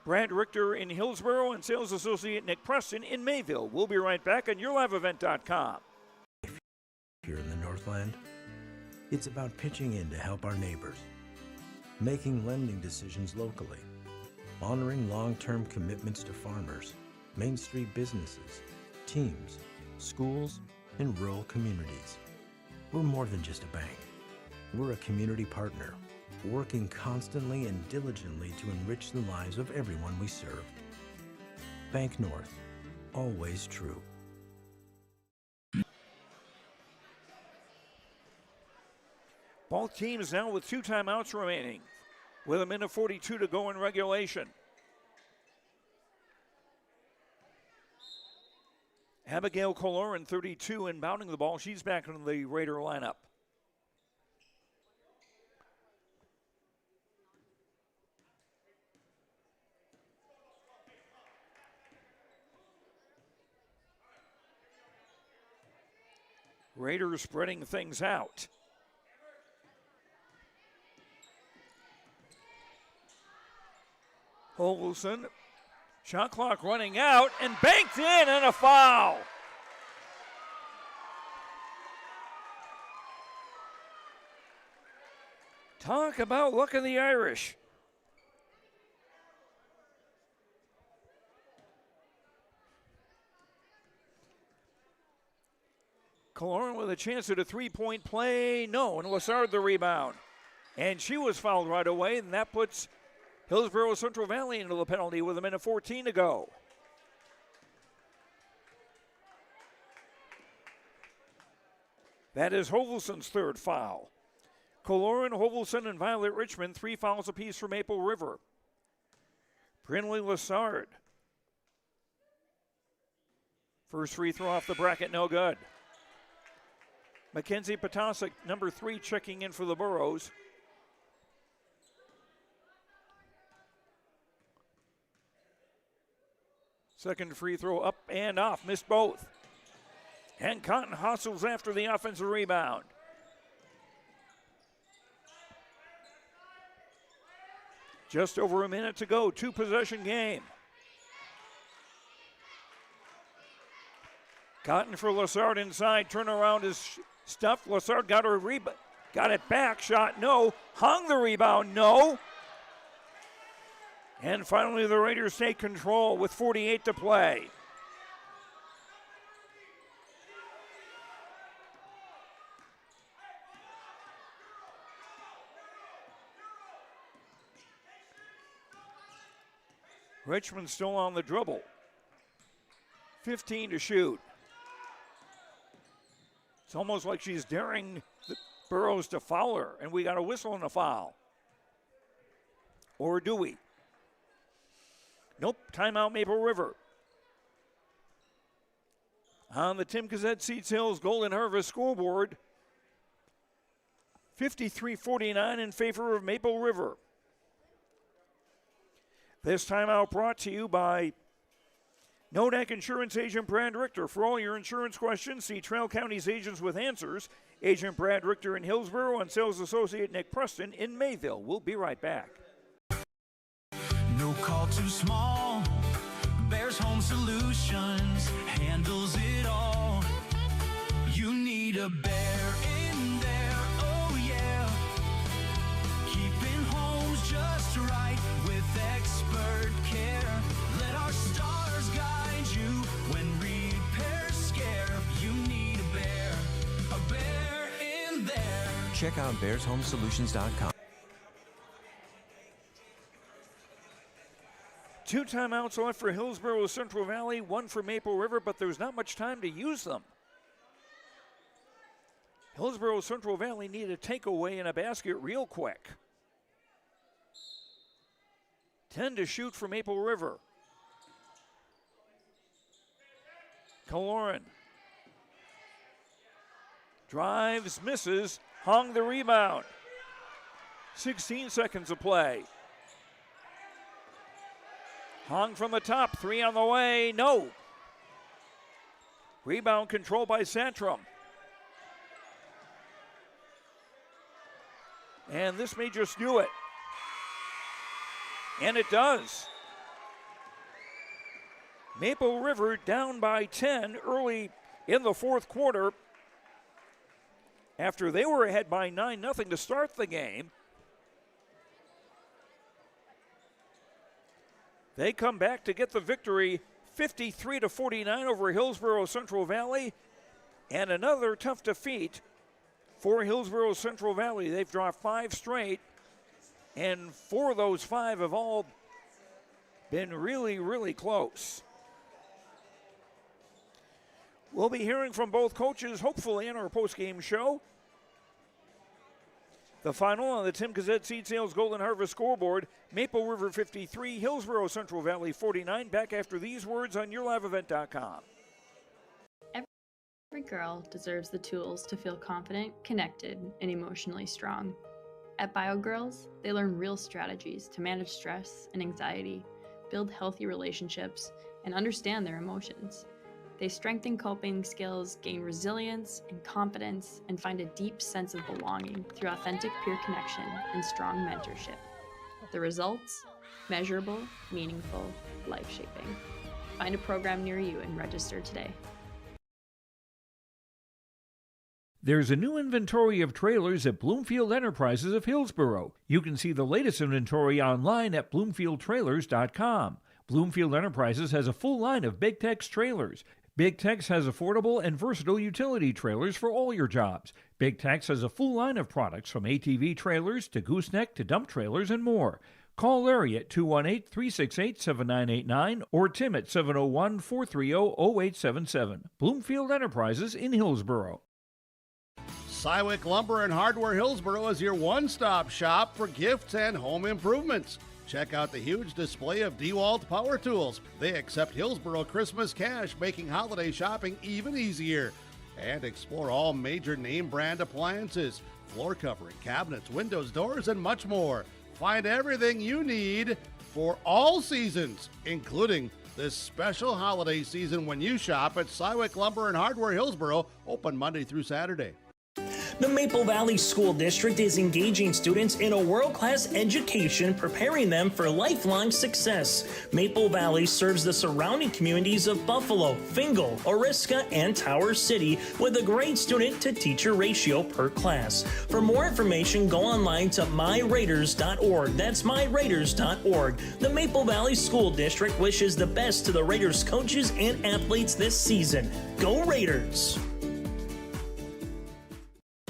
S2: Brad Richter in Hillsboro and sales associate Nick Preston in Mayville. We'll be right back on YourLiveEvent.com.
S13: Here in the Northland, it's about pitching in to help our neighbors, making lending decisions locally, honoring long-term commitments to farmers, Main Street businesses, teams, schools, and rural communities. We're more than just a bank. We're a community partner, working constantly and diligently to enrich the lives of everyone we serve. Bank North, always true.
S2: Both teams now with 2 timeouts remaining, with a minute 42 to go in regulation. Abigail Coloran, 32, inbounding the ball. She's back in the Raider lineup. Raiders spreading things out. Olsen, shot clock running out and banked in and a foul. Talk about luck of the Irish. Coloran with a chance at a 3-point play. No, and Lassard the rebound. And she was fouled right away, and that puts Hillsboro Central Valley into the penalty with a minute 14 to go. That is Hovelson's 3rd foul. Coloran, Hovelson, and Violet Richmond, 3 fouls apiece for Maple River. Brinley Lassard. First free throw off the bracket, no good. Mackenzie Potasic, number 3, checking in for the Burros. Second free throw up and off, missed both. And Cotton hustles after the offensive rebound. Just over a minute to go, 2-possession game. Cotton for Lassard inside, turnaround is stuffed. Lassard got her rebound, got it back, shot no, hung the rebound, no. And finally the Raiders take control with 48 to play. Richmond still on the dribble. 15 to shoot. It's almost like she's daring the Burrows to foul her, and we got a whistle and a foul. Or do we? Nope, timeout Maple River. On the Tim Gazette Seats Hills Golden Harvest scoreboard, 53-49 in favor of Maple River. This timeout brought to you by Nodak Insurance Agent Brad Richter. For all your insurance questions, see Trail County's Agents with Answers. Agent Brad Richter in Hillsboro and Sales Associate Nick Preston in Mayville. We'll be right back.
S15: No call too small. Bears Home Solutions handles it all. You need a bear in there, oh yeah. Keeping homes just right with expert care. Let our stars guide you when repairs scare. You need a bear in there.
S16: Check out bearshomesolutions.com.
S2: 2 timeouts left for Hillsboro Central Valley, 1 for Maple River, but there's not much time to use them. Hillsboro Central Valley need a takeaway in a basket real quick. 10 to shoot for Maple River. Kaloran drives, misses, hung the rebound. 16 seconds of play. Hung from the top, 3 on the way, no. Rebound controlled by Santrum. And this may just do it. And it does. Maple River down by 10 early in the fourth quarter after they were ahead by 9-0 to start the game. They come back to get the victory 53-49 over Hillsboro Central Valley, and another tough defeat for Hillsboro Central Valley. They've dropped 5 straight, and 4 of those 5 have all been really, really close. We'll be hearing from both coaches, hopefully, in our post-game show. The final on the Tim Gazette Seed Sales Golden Harvest scoreboard, Maple River 53, Hillsboro Central Valley 49. Back after these words on YourLiveEvent.com.
S17: Every girl deserves the tools to feel confident, connected, and emotionally strong. At BioGirls, they learn real strategies to manage stress and anxiety, build healthy relationships, and understand their emotions. They strengthen coping skills, gain resilience and confidence, and find a deep sense of belonging through authentic peer connection and strong mentorship. The results? Measurable, meaningful, life-shaping. Find a program near you and register today.
S14: There's a new inventory of trailers at Bloomfield Enterprises of Hillsboro. You can see the latest inventory online at BloomfieldTrailers.com. Bloomfield Enterprises has a full line of Big Tex trailers. Big Tex has affordable and versatile utility trailers for all your jobs. Big Tex has a full line of products from ATV trailers to gooseneck to dump trailers and more. Call Larry at 218-368-7989 or Tim at 701-430-0877. Bloomfield Enterprises in Hillsboro.
S1: Sywick Lumber and Hardware Hillsboro is your one-stop shop for gifts and home improvements. Check out the huge display of DeWalt power tools. They accept Hillsboro Christmas cash, making holiday shopping even easier. And explore all major name brand appliances, floor covering, cabinets, windows, doors, and much more. Find everything you need for all seasons, including this special holiday season when you shop at Sywick Lumber and Hardware Hillsboro, open Monday through Saturday.
S18: The Maple Valley School District is engaging students in a world-class education, preparing them for lifelong success. Maple Valley serves the surrounding communities of Buffalo, Fingal, Oriska, and Tower City with a great student-to-teacher ratio per class. For more information, go online to myraiders.org. That's myraiders.org. The Maple Valley School District wishes the best to the Raiders coaches and athletes this season. Go Raiders!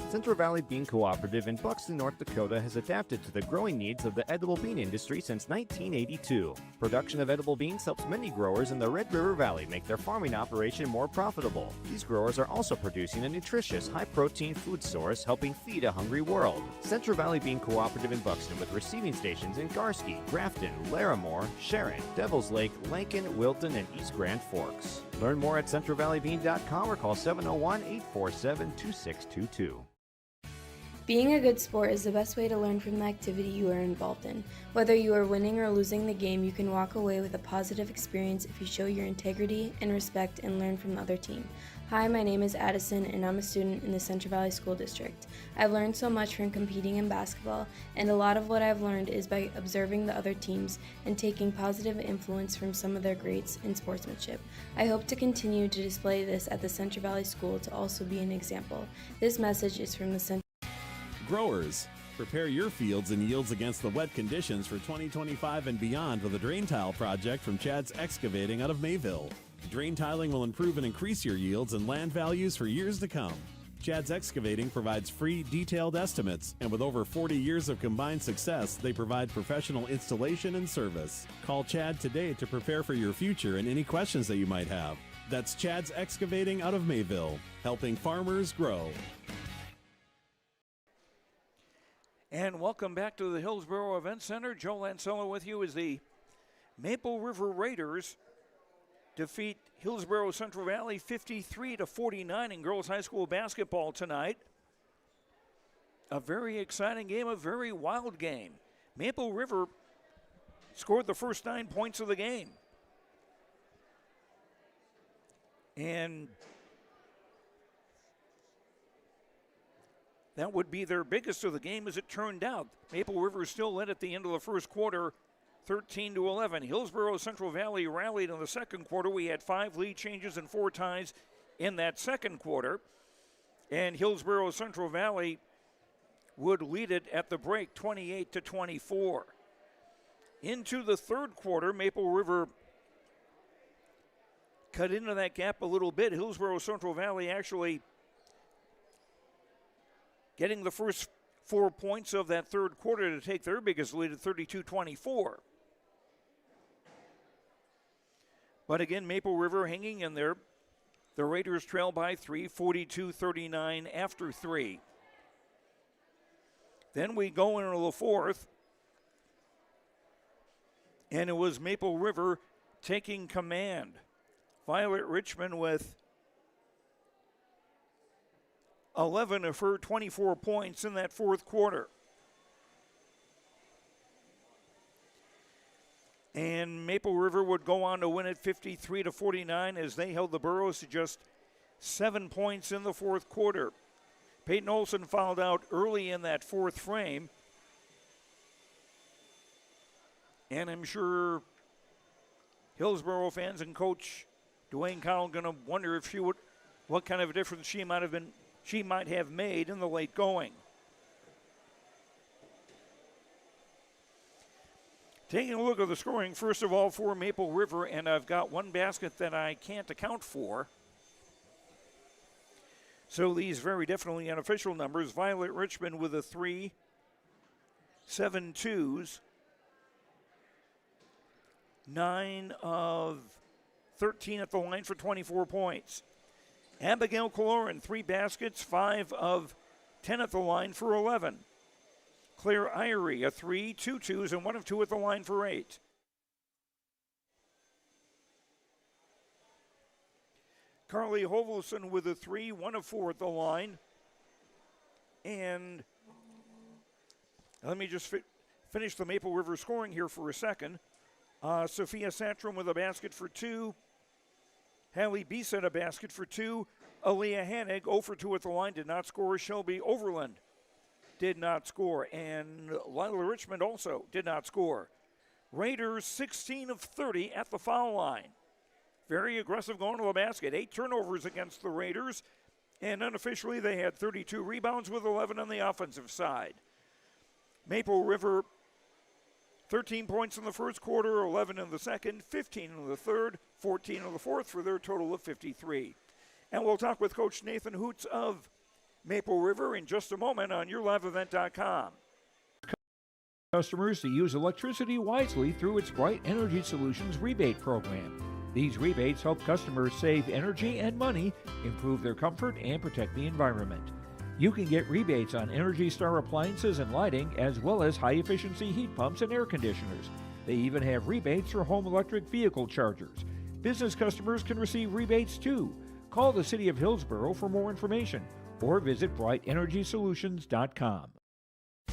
S4: Central Valley Bean Cooperative in Buxton, North Dakota has adapted to the growing needs of the edible bean industry since 1982. Production of edible beans helps many growers in the Red River Valley make their farming operation more profitable. These growers are also producing a nutritious, high-protein food source helping feed a hungry world. Central Valley Bean Cooperative in Buxton with receiving stations in Garski, Grafton, Larimore, Sharon, Devils Lake, Lincoln, Wilton, and East Grand Forks. Learn more at centralvalleybean.com or call 701-847-2622.
S19: Being a good sport is the best way to learn from the activity you are involved in. Whether you are winning or losing the game, you can walk away with a positive experience if you show your integrity and respect and learn from the other team. Hi, my name is Addison and I'm a student in the Central Valley School District. I've learned so much from competing in basketball, and a lot of what I've learned is by observing the other teams and taking positive influence from some of their greats in sportsmanship. I hope to continue to display this at the Central Valley School to also be an example. This message is from the Central
S20: Growers, prepare your fields and yields against the wet conditions for 2025 and beyond with a drain tile project from Chad's Excavating out of Mayville. Drain tiling will improve and increase your yields and land values for years to come. Chad's Excavating provides free, detailed estimates, and with over 40 years of combined success, they provide professional installation and service. Call Chad today to prepare for your future and any questions that you might have. That's Chad's Excavating out of Mayville, helping farmers grow.
S2: And welcome back to the Hillsboro Event Center. Joe Lancello with you as the Maple River Raiders defeat Hillsboro Central Valley 53-49 in girls high school basketball tonight. A very exciting game, a very wild game. Maple River scored the first 9 points of the game. And that would be their biggest of the game as it turned out. Maple River still led at the end of the first quarter, 13-11. Hillsboro Central Valley rallied in the second quarter. We had 5 lead changes and 4 ties in that second quarter. And Hillsboro Central Valley would lead it at the break, 28-24. Into the third quarter, Maple River cut into that gap a little bit. Hillsboro Central Valley actually getting the first 4 points of that third quarter to take their biggest lead at 32-24. But again, Maple River hanging in there. The Raiders trail by 3, 42-39 after 3. Then we go into the fourth, and it was Maple River taking command. Violet Richmond with 11 of her 24 points in that fourth quarter. And Maple River would go on to win it 53-49 as they held the Burros to just 7 points in the fourth quarter. Peyton Olson fouled out early in that fourth frame. And I'm sure Hillsboro fans and Coach Dwayne Connell going to wonder if what kind of a difference she might have made in the late going. Taking a look at the scoring, first of all, for Maple River, and I've got one basket that I can't account for. So these very definitely unofficial numbers. Violet Richmond with a 3, 7 twos, 9 of 13 at the line for 24 points. Abigail Coloran, 3 baskets, 5 of 10 at the line for 11. Claire Irie, a 3, 2 twos, and 1 of 2 at the line for 8. Carly Hovelson with a 3, 1 of 4 at the line. And let me just finish the Maple River scoring here for a second. Sophia Satrom with a basket for 2. Hallie Beeson a basket for 2. Aaliyah Hanig 0 for 2 at the line, did not score. Shelby Overland did not score. And Lila Richmond also did not score. Raiders 16 of 30 at the foul line. Very aggressive going to the basket. 8 turnovers against the Raiders. And unofficially, they had 32 rebounds with 11 on the offensive side. Maple River, 13 points in the first quarter, 11 in the second, 15 in the third, 14 in the fourth for their total of 53. And we'll talk with Coach Nathan Hoots of Maple River in just a moment on YourLiveEvent.com.
S14: Customers to use electricity wisely through its Bright Energy Solutions rebate program. These rebates help customers save energy and money, improve their comfort, and protect the environment. You can get rebates on Energy Star appliances and lighting, as well as high-efficiency heat pumps and air conditioners. They even have rebates for home electric vehicle chargers. Business customers can receive rebates too. Call the City of Hillsboro for more information or visit brightenergysolutions.com.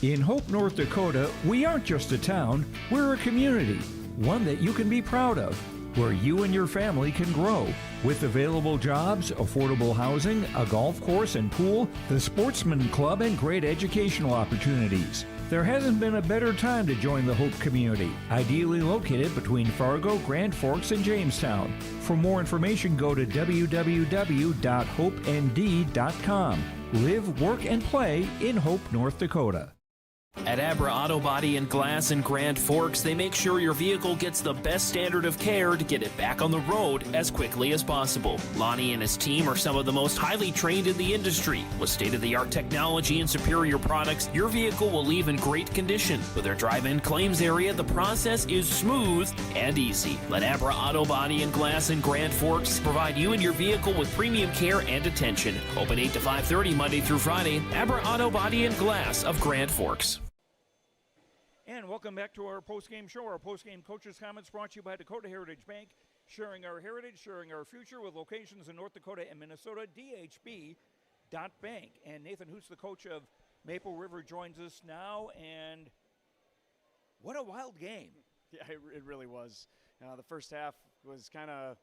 S14: In Hope, North Dakota, we aren't just a town, we're a community, one that you can be proud of, where you and your family can grow. With available jobs, affordable housing, a golf course and pool, the Sportsman Club, and great educational opportunities. There hasn't been a better time to join the Hope community, ideally located between Fargo, Grand Forks, and Jamestown. For more information, go to www.hopend.com. Live, work, and play in Hope, North Dakota.
S8: At Abra Auto Body and Glass in Grand Forks, they make sure your vehicle gets the best standard of care to get it back on the road as quickly as possible. Lonnie and his team are some of the most highly trained in the industry. With state-of-the-art technology and superior products, your vehicle will leave in great condition. With their drive-in claims area, the process is smooth and easy. Let Abra Auto Body and Glass in Grand Forks provide you and your vehicle with premium care and attention. Open 8 to 5:30 Monday through Friday. Abra Auto Body and Glass of Grand Forks.
S2: And welcome back to our post-game show. Our post-game coaches' comments brought to you by Dakota Heritage Bank, sharing our heritage, sharing our future with locations in North Dakota and Minnesota, DHB.bank. And Nathan Hoots, the coach of Maple River, joins us now. And what a wild game.
S21: Yeah, it really was. The first half was kind of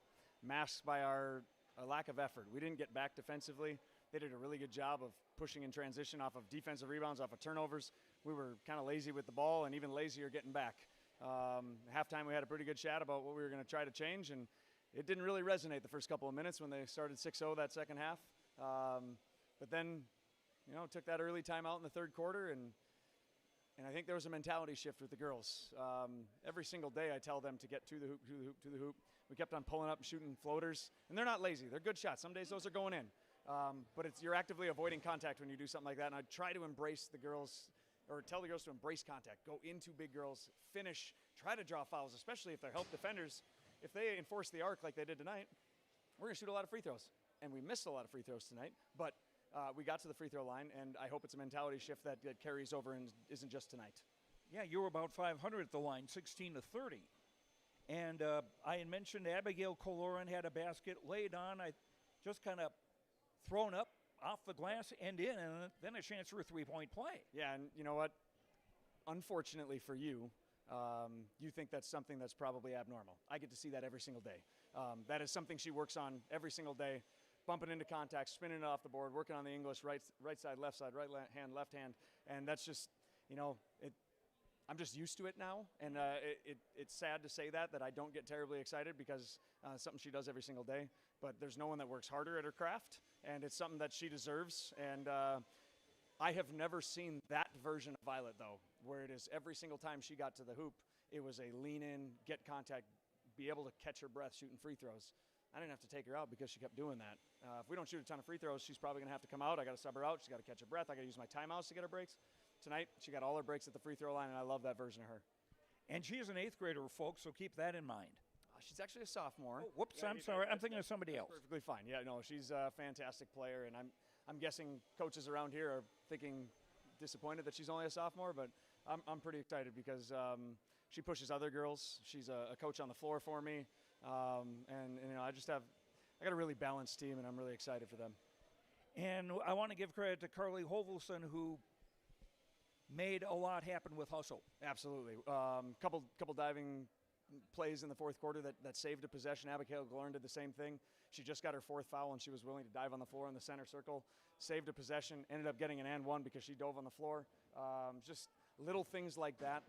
S21: masked by our lack of effort. We didn't get back defensively. They did a really good job of pushing in transition off of defensive rebounds, off of turnovers. We were kind of lazy with the ball and even lazier getting back. Halftime, we had a pretty good chat about what we were going to try to change, and it didn't really resonate the first couple of minutes when they started 6-0 that second half. But then, took that early timeout in the third quarter, and I think there was a mentality shift with the girls. Every single day I tell them to get to the hoop, to the hoop, to the hoop. We kept on pulling up and shooting floaters, and they're not lazy. They're good shots. Some days those are going in. But you're actively avoiding contact when you do something like that, and I try to embrace the girls, or tell the girls to embrace contact, go into big girls, finish, try to draw fouls, especially if they're help defenders. If they enforce the arc like they did tonight, we're going to shoot a lot of free throws. And we missed a lot of free throws tonight, but we got to the free throw line, and I hope it's a mentality shift that carries over and isn't just tonight.
S2: Yeah, you were about 500 at the line, 16-30. And I had mentioned Abigail Coloran had a basket laid on. I just kind of thrown up off the glass and in, and then a chance for a three-point play.
S21: Yeah, and you know what? Unfortunately for you, you think that's something that's probably abnormal. I get to see that every single day. That is something she works on every single day, bumping into contact, spinning it off the board, working on the English, right side, left hand, and that's just, I'm just used to it now, and it's sad to say that I don't get terribly excited because it's something she does every single day, but there's no one that works harder at her craft, and it's something that she deserves, and I have never seen that version of Violet, though, where it is every single time she got to the hoop, it was a lean in, get contact, be able to catch her breath shooting free throws. I didn't have to take her out because she kept doing that. If we don't shoot a ton of free throws, she's probably going to have to come out. I got to sub her out. She's got to catch her breath. I got to use my timeouts to get her breaks. Tonight, she got all her breaks at the free throw line, and I love that version of her.
S2: And she is an 8th grader, folks, so keep that in mind.
S21: She's actually a sophomore.
S2: Oh, whoops, I'm sorry. I'm thinking of somebody else.
S21: Perfectly fine. Yeah, no, she's a fantastic player, and I'm guessing coaches around here are thinking disappointed that she's only a sophomore, but I'm pretty excited because she pushes other girls. She's a coach on the floor for me, and I got a really balanced team, and I'm really excited for them.
S2: And I want to give credit to Carly Hovelson, who made a lot happen with hustle.
S21: Absolutely. Couple diving plays in the fourth quarter that saved a possession. Abigail Glorn did the same thing. She just got her fourth foul, and she was willing to dive on the floor in the center circle, saved a possession, ended up getting an and one because she dove on the floor. Just little things like that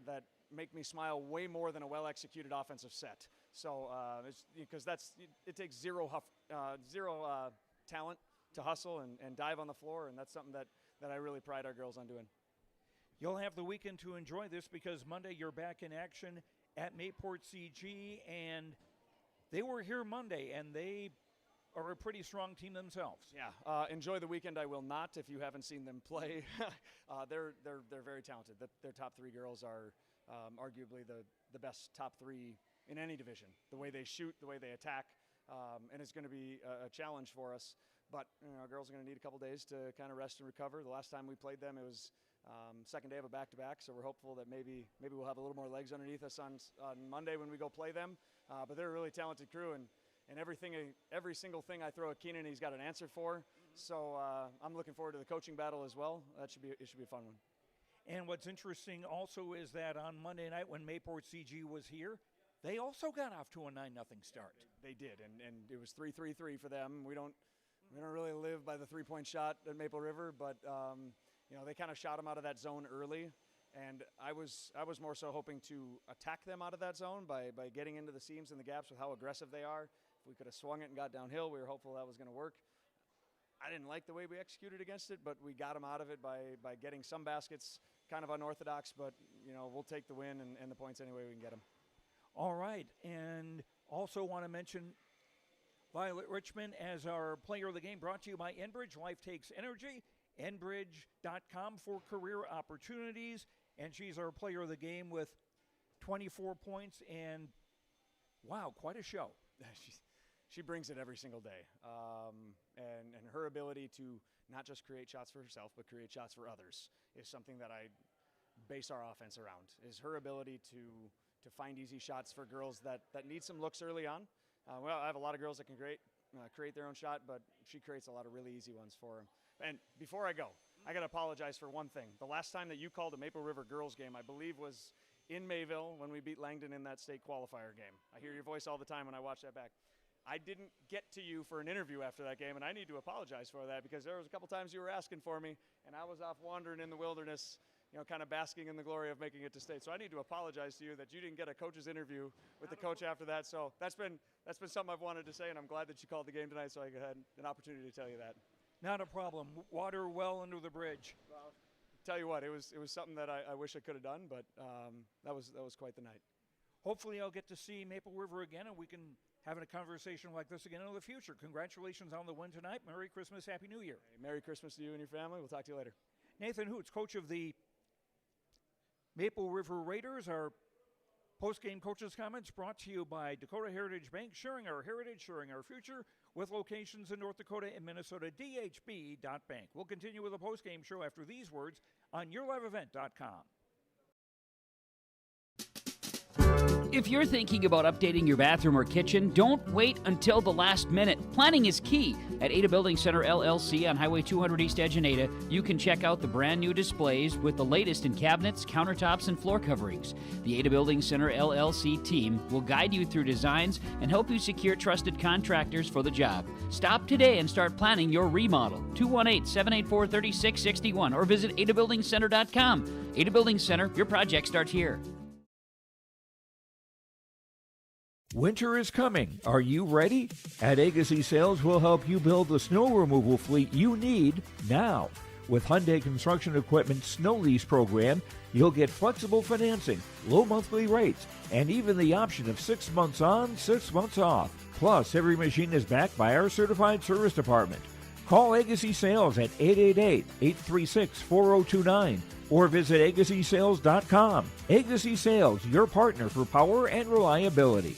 S21: make me smile way more than a well-executed offensive set. So because it takes zero talent to hustle and dive on the floor, and that's something that I really pride our girls on doing.
S2: You'll have the weekend to enjoy this because Monday you're back in action at Mayport CG, and they were here Monday, and they are a pretty strong team themselves.
S21: Yeah, enjoy the weekend. I will not if you haven't seen them play. They're very talented. Their top three girls are arguably the best top three in any division. The way they shoot, the way they attack, and it's going to be a challenge for us. But our girls are going to need a couple days to kind of rest and recover. The last time we played them, it was second day of a back-to-back, so we're hopeful that maybe we'll have a little more legs underneath us on Monday when we go play them. But they're a really talented crew, and every single thing I throw at Keenan, he's got an answer for. So I'm looking forward to the coaching battle as well. It should be a fun one.
S2: And what's interesting also is that on Monday night when Mayport CG was here, they also got off to a 9-0 start.
S21: They did, and it was 3-3-3 for them. We don't really live by the three-point shot at Maple River, but they kind of shot them out of that zone early, and I was more so hoping to attack them out of that zone by getting into the seams and the gaps with how aggressive they are. If we could have swung it and got downhill, we were hopeful that was going to work. I didn't like the way we executed against it, but we got them out of it by getting some baskets, kind of unorthodox, but we'll take the win and the points any way we can get them.
S2: All right, and also want to mention Violet Richmond as our player of the game, brought to you by Enbridge. Life takes energy. Enbridge.com for career opportunities. And she's our player of the game with 24 points and, wow, quite a show.
S21: She brings it every single day. And her ability to not just create shots for herself, but create shots for others is something that I base our offense around, is her ability to find easy shots for girls that need some looks early on. I have a lot of girls that can create their own shot, but she creates a lot of really easy ones for them. And before I go, I got to apologize for one thing. The last time that you called a Maple River girls game, I believe, was in Mayville when we beat Langdon in that state qualifier game. I hear your voice all the time when I watch that back. I didn't get to you for an interview after that game, and I need to apologize for that because there was a couple times you were asking for me, and I was off wandering in the wilderness, kind of basking in the glory of making it to state. So I need to apologize to you that you didn't get a coach's interview with the coach after that. So that's been something I've wanted to say, and I'm glad that you called the game tonight so I had an opportunity to tell you that.
S2: Not a problem. Water well under the bridge.
S21: Well, tell you what, it was something that I wish I could have done, but that was quite the night.
S2: Hopefully I'll get to see Maple River again, and we can have a conversation like this again in the future. Congratulations on the win tonight. Merry Christmas, Happy New Year.
S21: Hey, Merry Christmas to you and your family. We'll talk to you later.
S2: Nathan Hoots, coach of the Maple River Raiders. Our post-game coaches' comments brought to you by Dakota Heritage Bank, sharing our heritage, sharing our future, with locations in North Dakota and Minnesota, dhb.bank. We'll continue with a post-game show after these words on yourliveevent.com.
S9: If you're thinking about updating your bathroom or kitchen, don't wait until the last minute. Planning is key. At Ada Building Center LLC on Highway 200 East Edge in Ada, you can check out the brand new displays with the latest in cabinets, countertops, and floor coverings. The Ada Building Center LLC team will guide you through designs and help you secure trusted contractors for the job. Stop today and start planning your remodel. 218-784-3661 or visit adabuildingcenter.com. Ada Building Center, your project starts here.
S14: Winter is coming. Are you ready? At Agassi Sales, we'll help you build the snow removal fleet you need now. With Hyundai Construction Equipment's snow lease program, you'll get flexible financing, low monthly rates, and even the option of 6 months on, 6 months off. Plus, every machine is backed by our certified service department. Call Agassi Sales at 888-836-4029 or visit agassisales.com. Agassi Sales, your partner for power and reliability.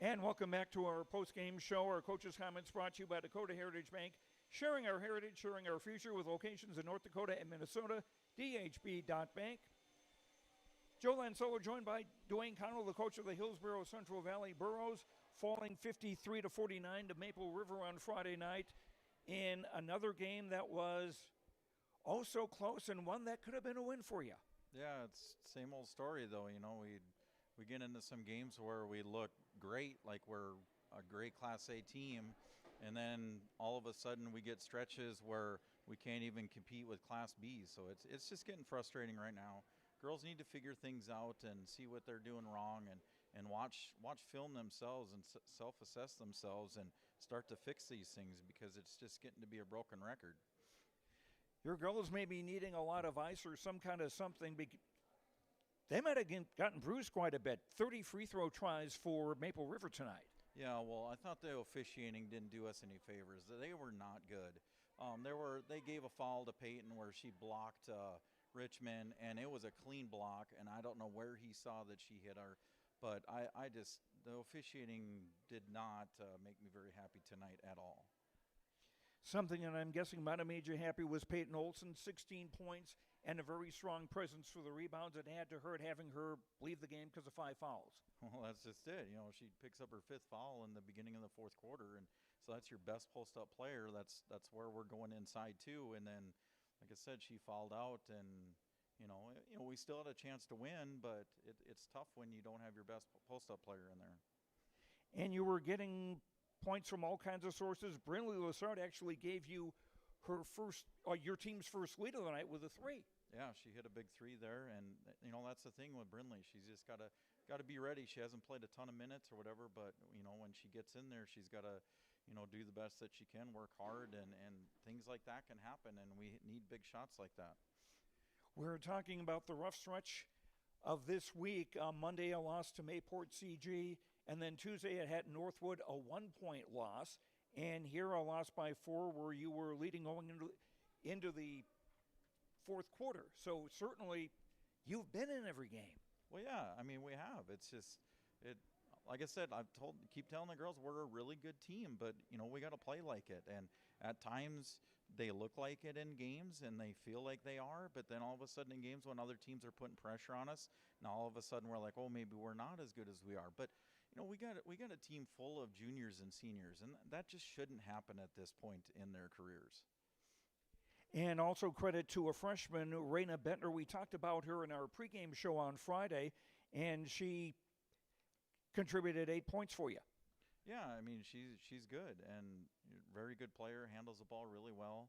S2: And welcome back to our post-game show. Our coaches' comments brought to you by Dakota Heritage Bank, sharing our heritage, sharing our future, with locations in North Dakota and Minnesota, dhb.bank. Joe Lansolo joined by Dwayne Connell, the coach of the Hillsboro Central Valley Burros, falling 53-49 to Maple River on Friday night in another game that was oh so close and one that could have been a win for you.
S3: Yeah, it's same old story though. We we get into some games where we look great, like we're a great Class A team, and then all of a sudden we get stretches where we can't even compete with Class B. So it's just getting frustrating right now. Girls need to figure things out and see what they're doing wrong, and watch film themselves and self-assess themselves and start to fix these things, because it's just getting to be a broken record.
S2: Your girls may be needing a lot of ice or some kind of something. They might have gotten bruised quite a bit. 30 free throw tries for Maple River tonight.
S3: Yeah, well, I thought the officiating didn't do us any favors. They were not good. They gave a foul to Peyton where she blocked Richmond, and it was a clean block, and I don't know where he saw that she hit her. But the officiating did not make me very happy tonight at all.
S2: Something that I'm guessing might have made you happy was Peyton Olson, 16 points and a very strong presence for the rebounds. It had to hurt having her leave the game because of 5 fouls.
S3: Well, that's just it. You know, she picks up her 5th foul in the beginning of the 4th quarter, and so that's your best post-up player. That's where we're going inside too. And then, like I said, she fouled out, and you know, we still had a chance to win, but it's tough when you don't have your best post-up player in there.
S2: And you were getting points from all kinds of sources. Brinley Lassard actually gave you your team's first lead of the night with a 3.
S3: Yeah, she hit a big 3 there, and you know, that's the thing with Brinley. She's just got to be ready. She hasn't played a ton of minutes or whatever, but you know, when she gets in there, she's got to, you know, do the best that she can, work hard, and things like that can happen, and we need big shots like that.
S2: We're talking about the rough stretch of this week. Monday, a loss to Mayport CG, and then Tuesday it had Northwood, a 1-point loss, and here a loss by 4 where you were leading going into the 4th quarter. So certainly you've been in every game.
S3: Well, yeah, I mean, we have. It's just, like I said, keep telling the girls we're a really good team, but you know, we got to play like it. And at times they look like it in games and they feel like they are, but then all of a sudden in games when other teams are putting pressure on us, now all of a sudden we're like, oh, maybe we're not as good as we are. But you know, we got a team full of juniors and seniors, and that just shouldn't happen at this point in their careers.
S2: And also credit to a freshman, Raina Bentner. We talked about her in our pregame show on Friday, and she contributed 8 points for you.
S3: Yeah, I mean, she's good and very good player, handles the ball really well.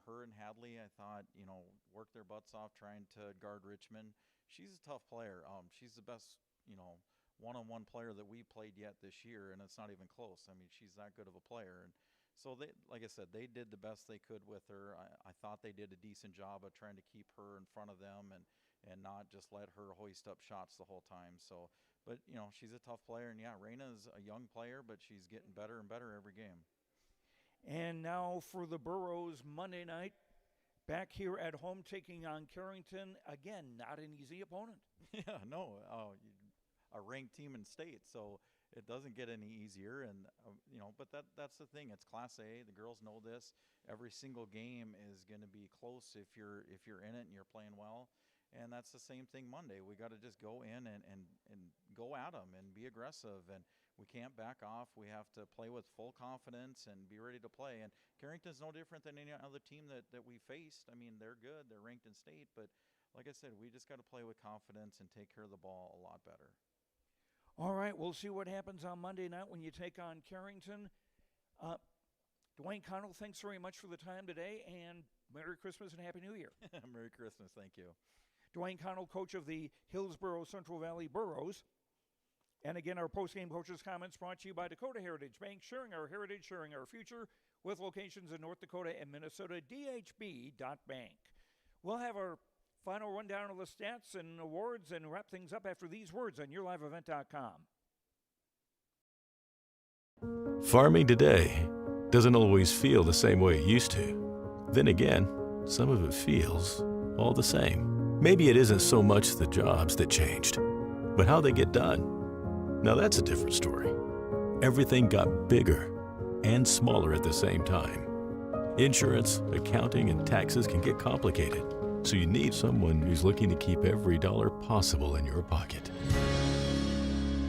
S3: Her and Hadley, I thought, you know, worked their butts off trying to guard Richmond. She's a tough player. She's the best, you know, one-on-one player that we played yet this year, and it's not even close. I mean, she's that good of a player. And so, they, like I said, they did the best they could with her. I thought they did a decent job of trying to keep her in front of them and not just let her hoist up shots the whole time. So, but, you know, she's a tough player. And, yeah, Raina's a young player, but she's getting better and better every game.
S2: And now for the Burros Monday night, back here at home taking on Carrington. Again, not an easy opponent.
S3: Yeah, no. A ranked team in state, so it doesn't get any easier. And you know, but that's the thing. It's Class A. The girls know this. Every single game is going to be close if you're in it and you're playing well. And that's the same thing Monday. We got to just go in and go at them and be aggressive, and we can't back off. We have to play with full confidence and be ready to play. And Carrington's no different than any other team that we faced. I mean, they're good. They're ranked in state, but like I said, we just got to play with confidence and take care of the ball a lot better.
S2: All right, we'll see what happens on Monday night when you take on Carrington. Dwayne Connell, thanks very much for the time today, and Merry Christmas and Happy New Year.
S3: Merry Christmas, thank you.
S2: Dwayne Connell, coach of the Hillsboro Central Valley Burros. And again, our postgame coaches' comments brought to you by Dakota Heritage Bank, sharing our heritage, sharing our future, with locations in North Dakota and Minnesota, dhb.bank. We'll have our final rundown of the stats and awards and wrap things up after these words on YourLiveEvent.com.
S10: Farming today doesn't always feel the same way it used to. Then again, some of it feels all the same. Maybe it isn't so much the jobs that changed, but how they get done. Now that's a different story. Everything got bigger and smaller at the same time. Insurance, accounting, and taxes can get complicated, so you need someone who's looking to keep every dollar possible in your pocket.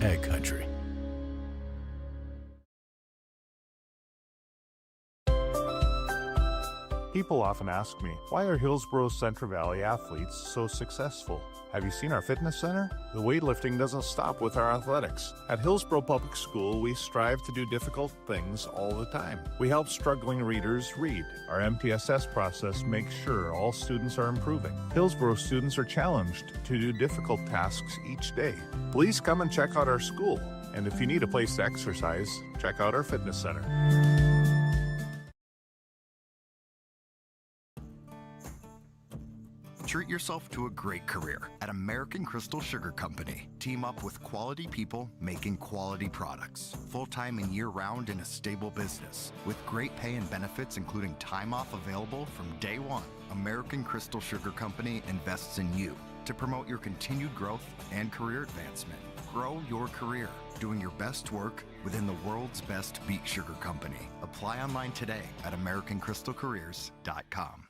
S10: Ag Country.
S11: People often ask me, why are Hillsboro Central Valley athletes so successful? Have you seen our fitness center? The weightlifting doesn't stop with our athletics. At Hillsboro Public School, we strive to do difficult things all the time. We help struggling readers read. Our MTSS process makes sure all students are improving. Hillsboro students are challenged to do difficult tasks each day. Please come and check out our school. And if you need a place to exercise, check out our fitness center.
S12: Treat yourself to a great career at American Crystal Sugar Company. Team up with quality people making quality products. Full-time and year-round in a stable business. With great pay and benefits including time off available from day one. American Crystal Sugar Company invests in you to promote your continued growth and career advancement. Grow your career, doing your best work within the world's best beet sugar company. Apply online today at AmericanCrystalCareers.com.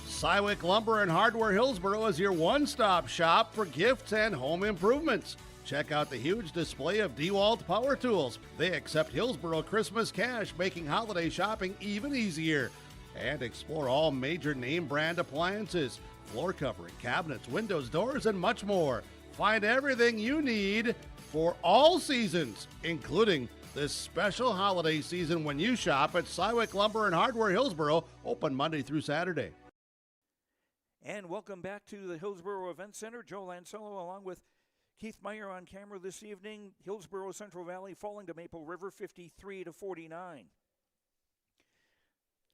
S1: Sywick Lumber and Hardware Hillsboro is your one-stop shop for gifts and home improvements. Check out the huge display of DeWalt power tools. They accept Hillsboro Christmas cash, making holiday shopping even easier. And explore all major name brand appliances, floor covering, cabinets, windows, doors, and much more. Find everything you need for all seasons, including this special holiday season when you shop at Sywick Lumber and Hardware Hillsboro, open Monday through Saturday.
S2: And welcome back to the Hillsboro Event Center. Joe Lancello along with Keith Meyer on camera this evening. Hillsboro Central Valley falling to Maple River 53-49.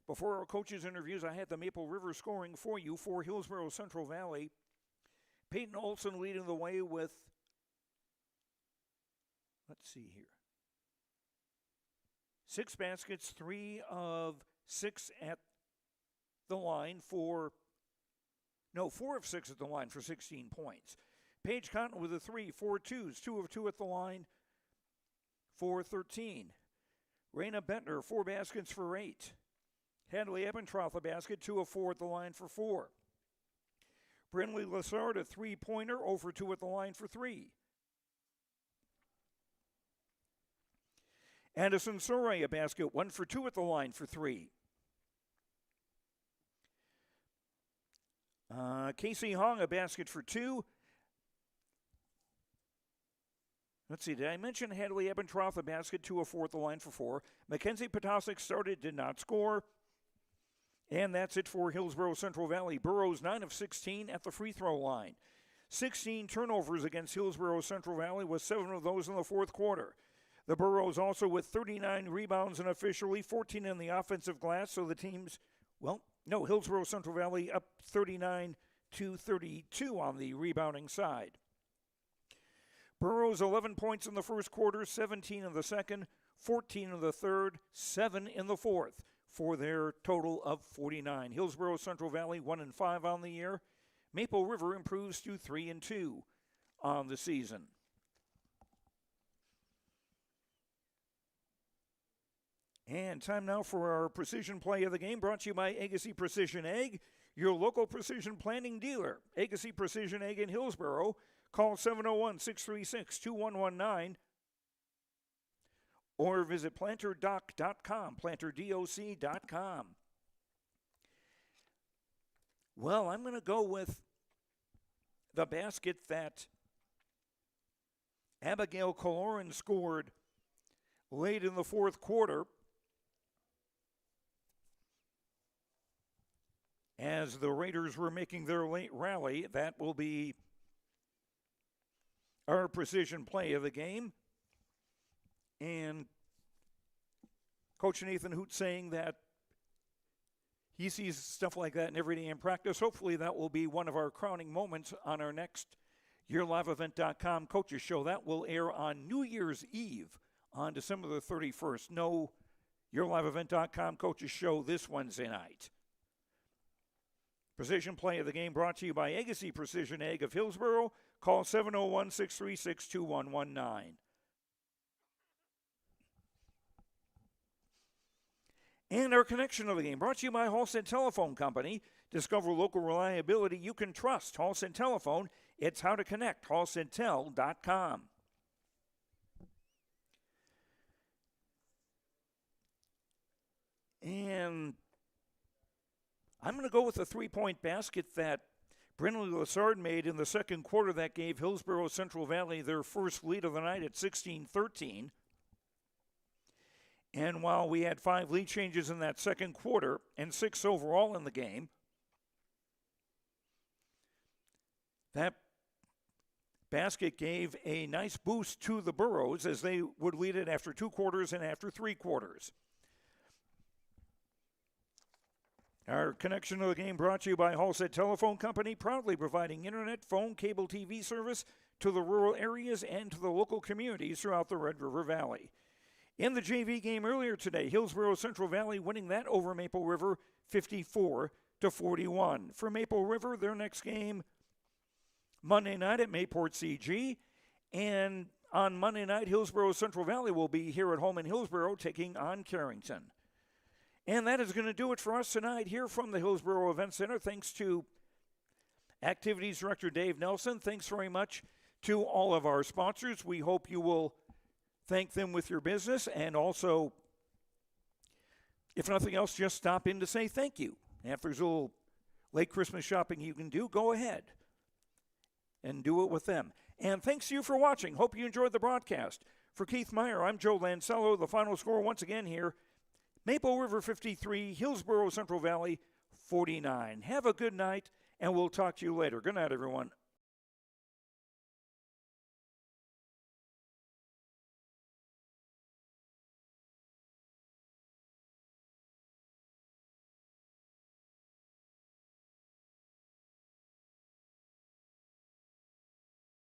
S2: Before our coaches' interviews, I had the Maple River scoring for you for Hillsboro Central Valley. Peyton Olson leading the way with, let's see here, 6 baskets, 3 of 6 at the line for 4 of 6 at the line for 16 points. Paige Cotton with a 3, 4 twos, 2 of 2 at the line for 13. Raina Bentner, 4 baskets for 8. Hadley Ebentroth, a basket, 2 of 4 at the line for 4. Brinley Lassard, a 3-pointer, 0 for 2 at the line for 3. Addison Soray, a basket, 1 for 2 at the line for 3. Casey Hong, a basket for 2. Let's see, did I mention Hadley Ebentroth, a basket, 2 of 4 at the line for 4. Mackenzie Potasic started, did not score. And that's it for Hillsboro Central Valley. Burrows 9 of 16 at the free throw line. 16 turnovers against Hillsboro Central Valley, with 7 of those in the fourth quarter. The Burrows also with 39 rebounds and officially 14 in the offensive glass, so the teams, Hillsboro Central Valley up 39-32 on the rebounding side. Burrows 11 points in the first quarter, 17 in the second, 14 in the third, 7 in the fourth, for their total of 49. Hillsboro Central Valley 1-5 on the year. Maple River improves to 3-2 on the season. And time now for our precision play of the game, brought to you by Agassi Precision Ag, your local precision planting dealer. Agassi Precision Ag in Hillsboro. Call 701-636-2119 or visit planterdoc.com, planterdoc.com. Well, I'm going to go with the basket that Abigail Kaloran scored late in the fourth quarter, as the Raiders were making their late rally. That will be our precision play of the game. And Coach Nathan Hoot saying that he sees stuff like that in every day in practice. Hopefully that will be one of our crowning moments on our next YourLiveEvent.com Coaches Show. That will air on New Year's Eve on December the 31st. No YourLiveEvent.com Coaches Show this Wednesday night. Precision play of the game brought to you by Agassi Precision Ag of Hillsboro. Call 701-636-2119. And our connection of the game brought to you by Halstead Telephone Company. Discover local reliability you can trust. Halstead Telephone, it's how to connect. HalsteadTel.com. And I'm going to go with the three-point basket that Brinley Lassard made in the second quarter. That gave Hillsboro Central Valley their first lead of the night at 16-13. And while we had 5 lead changes in that second quarter and 6 overall in the game, that basket gave a nice boost to the Burros as they would lead it after 2 quarters and after 3 quarters. Our connection to the game brought to you by Halstead Telephone Company, proudly providing internet, phone, cable TV service to the rural areas and to the local communities throughout the Red River Valley. In the JV game earlier today, Hillsboro Central Valley winning that over Maple River 54-41. For Maple River, their next game Monday night at Mayport CG, and on Monday night, Hillsboro Central Valley will be here at home in Hillsboro taking on Carrington. And that is going to do it for us tonight here from the Hillsboro Event Center. Thanks to Activities Director Dave Nelson. Thanks very much to all of our sponsors. We hope you will thank them with your business, and also, if nothing else, just stop in to say thank you. If there's a little late Christmas shopping you can do, go ahead and do it with them. And thanks to you for watching. Hope you enjoyed the broadcast. For Keith Meyer, I'm Joe Lancello. The final score once again here, Maple River 53, Hillsboro Central Valley 49. Have a good night, and we'll talk to you later. Good night, everyone.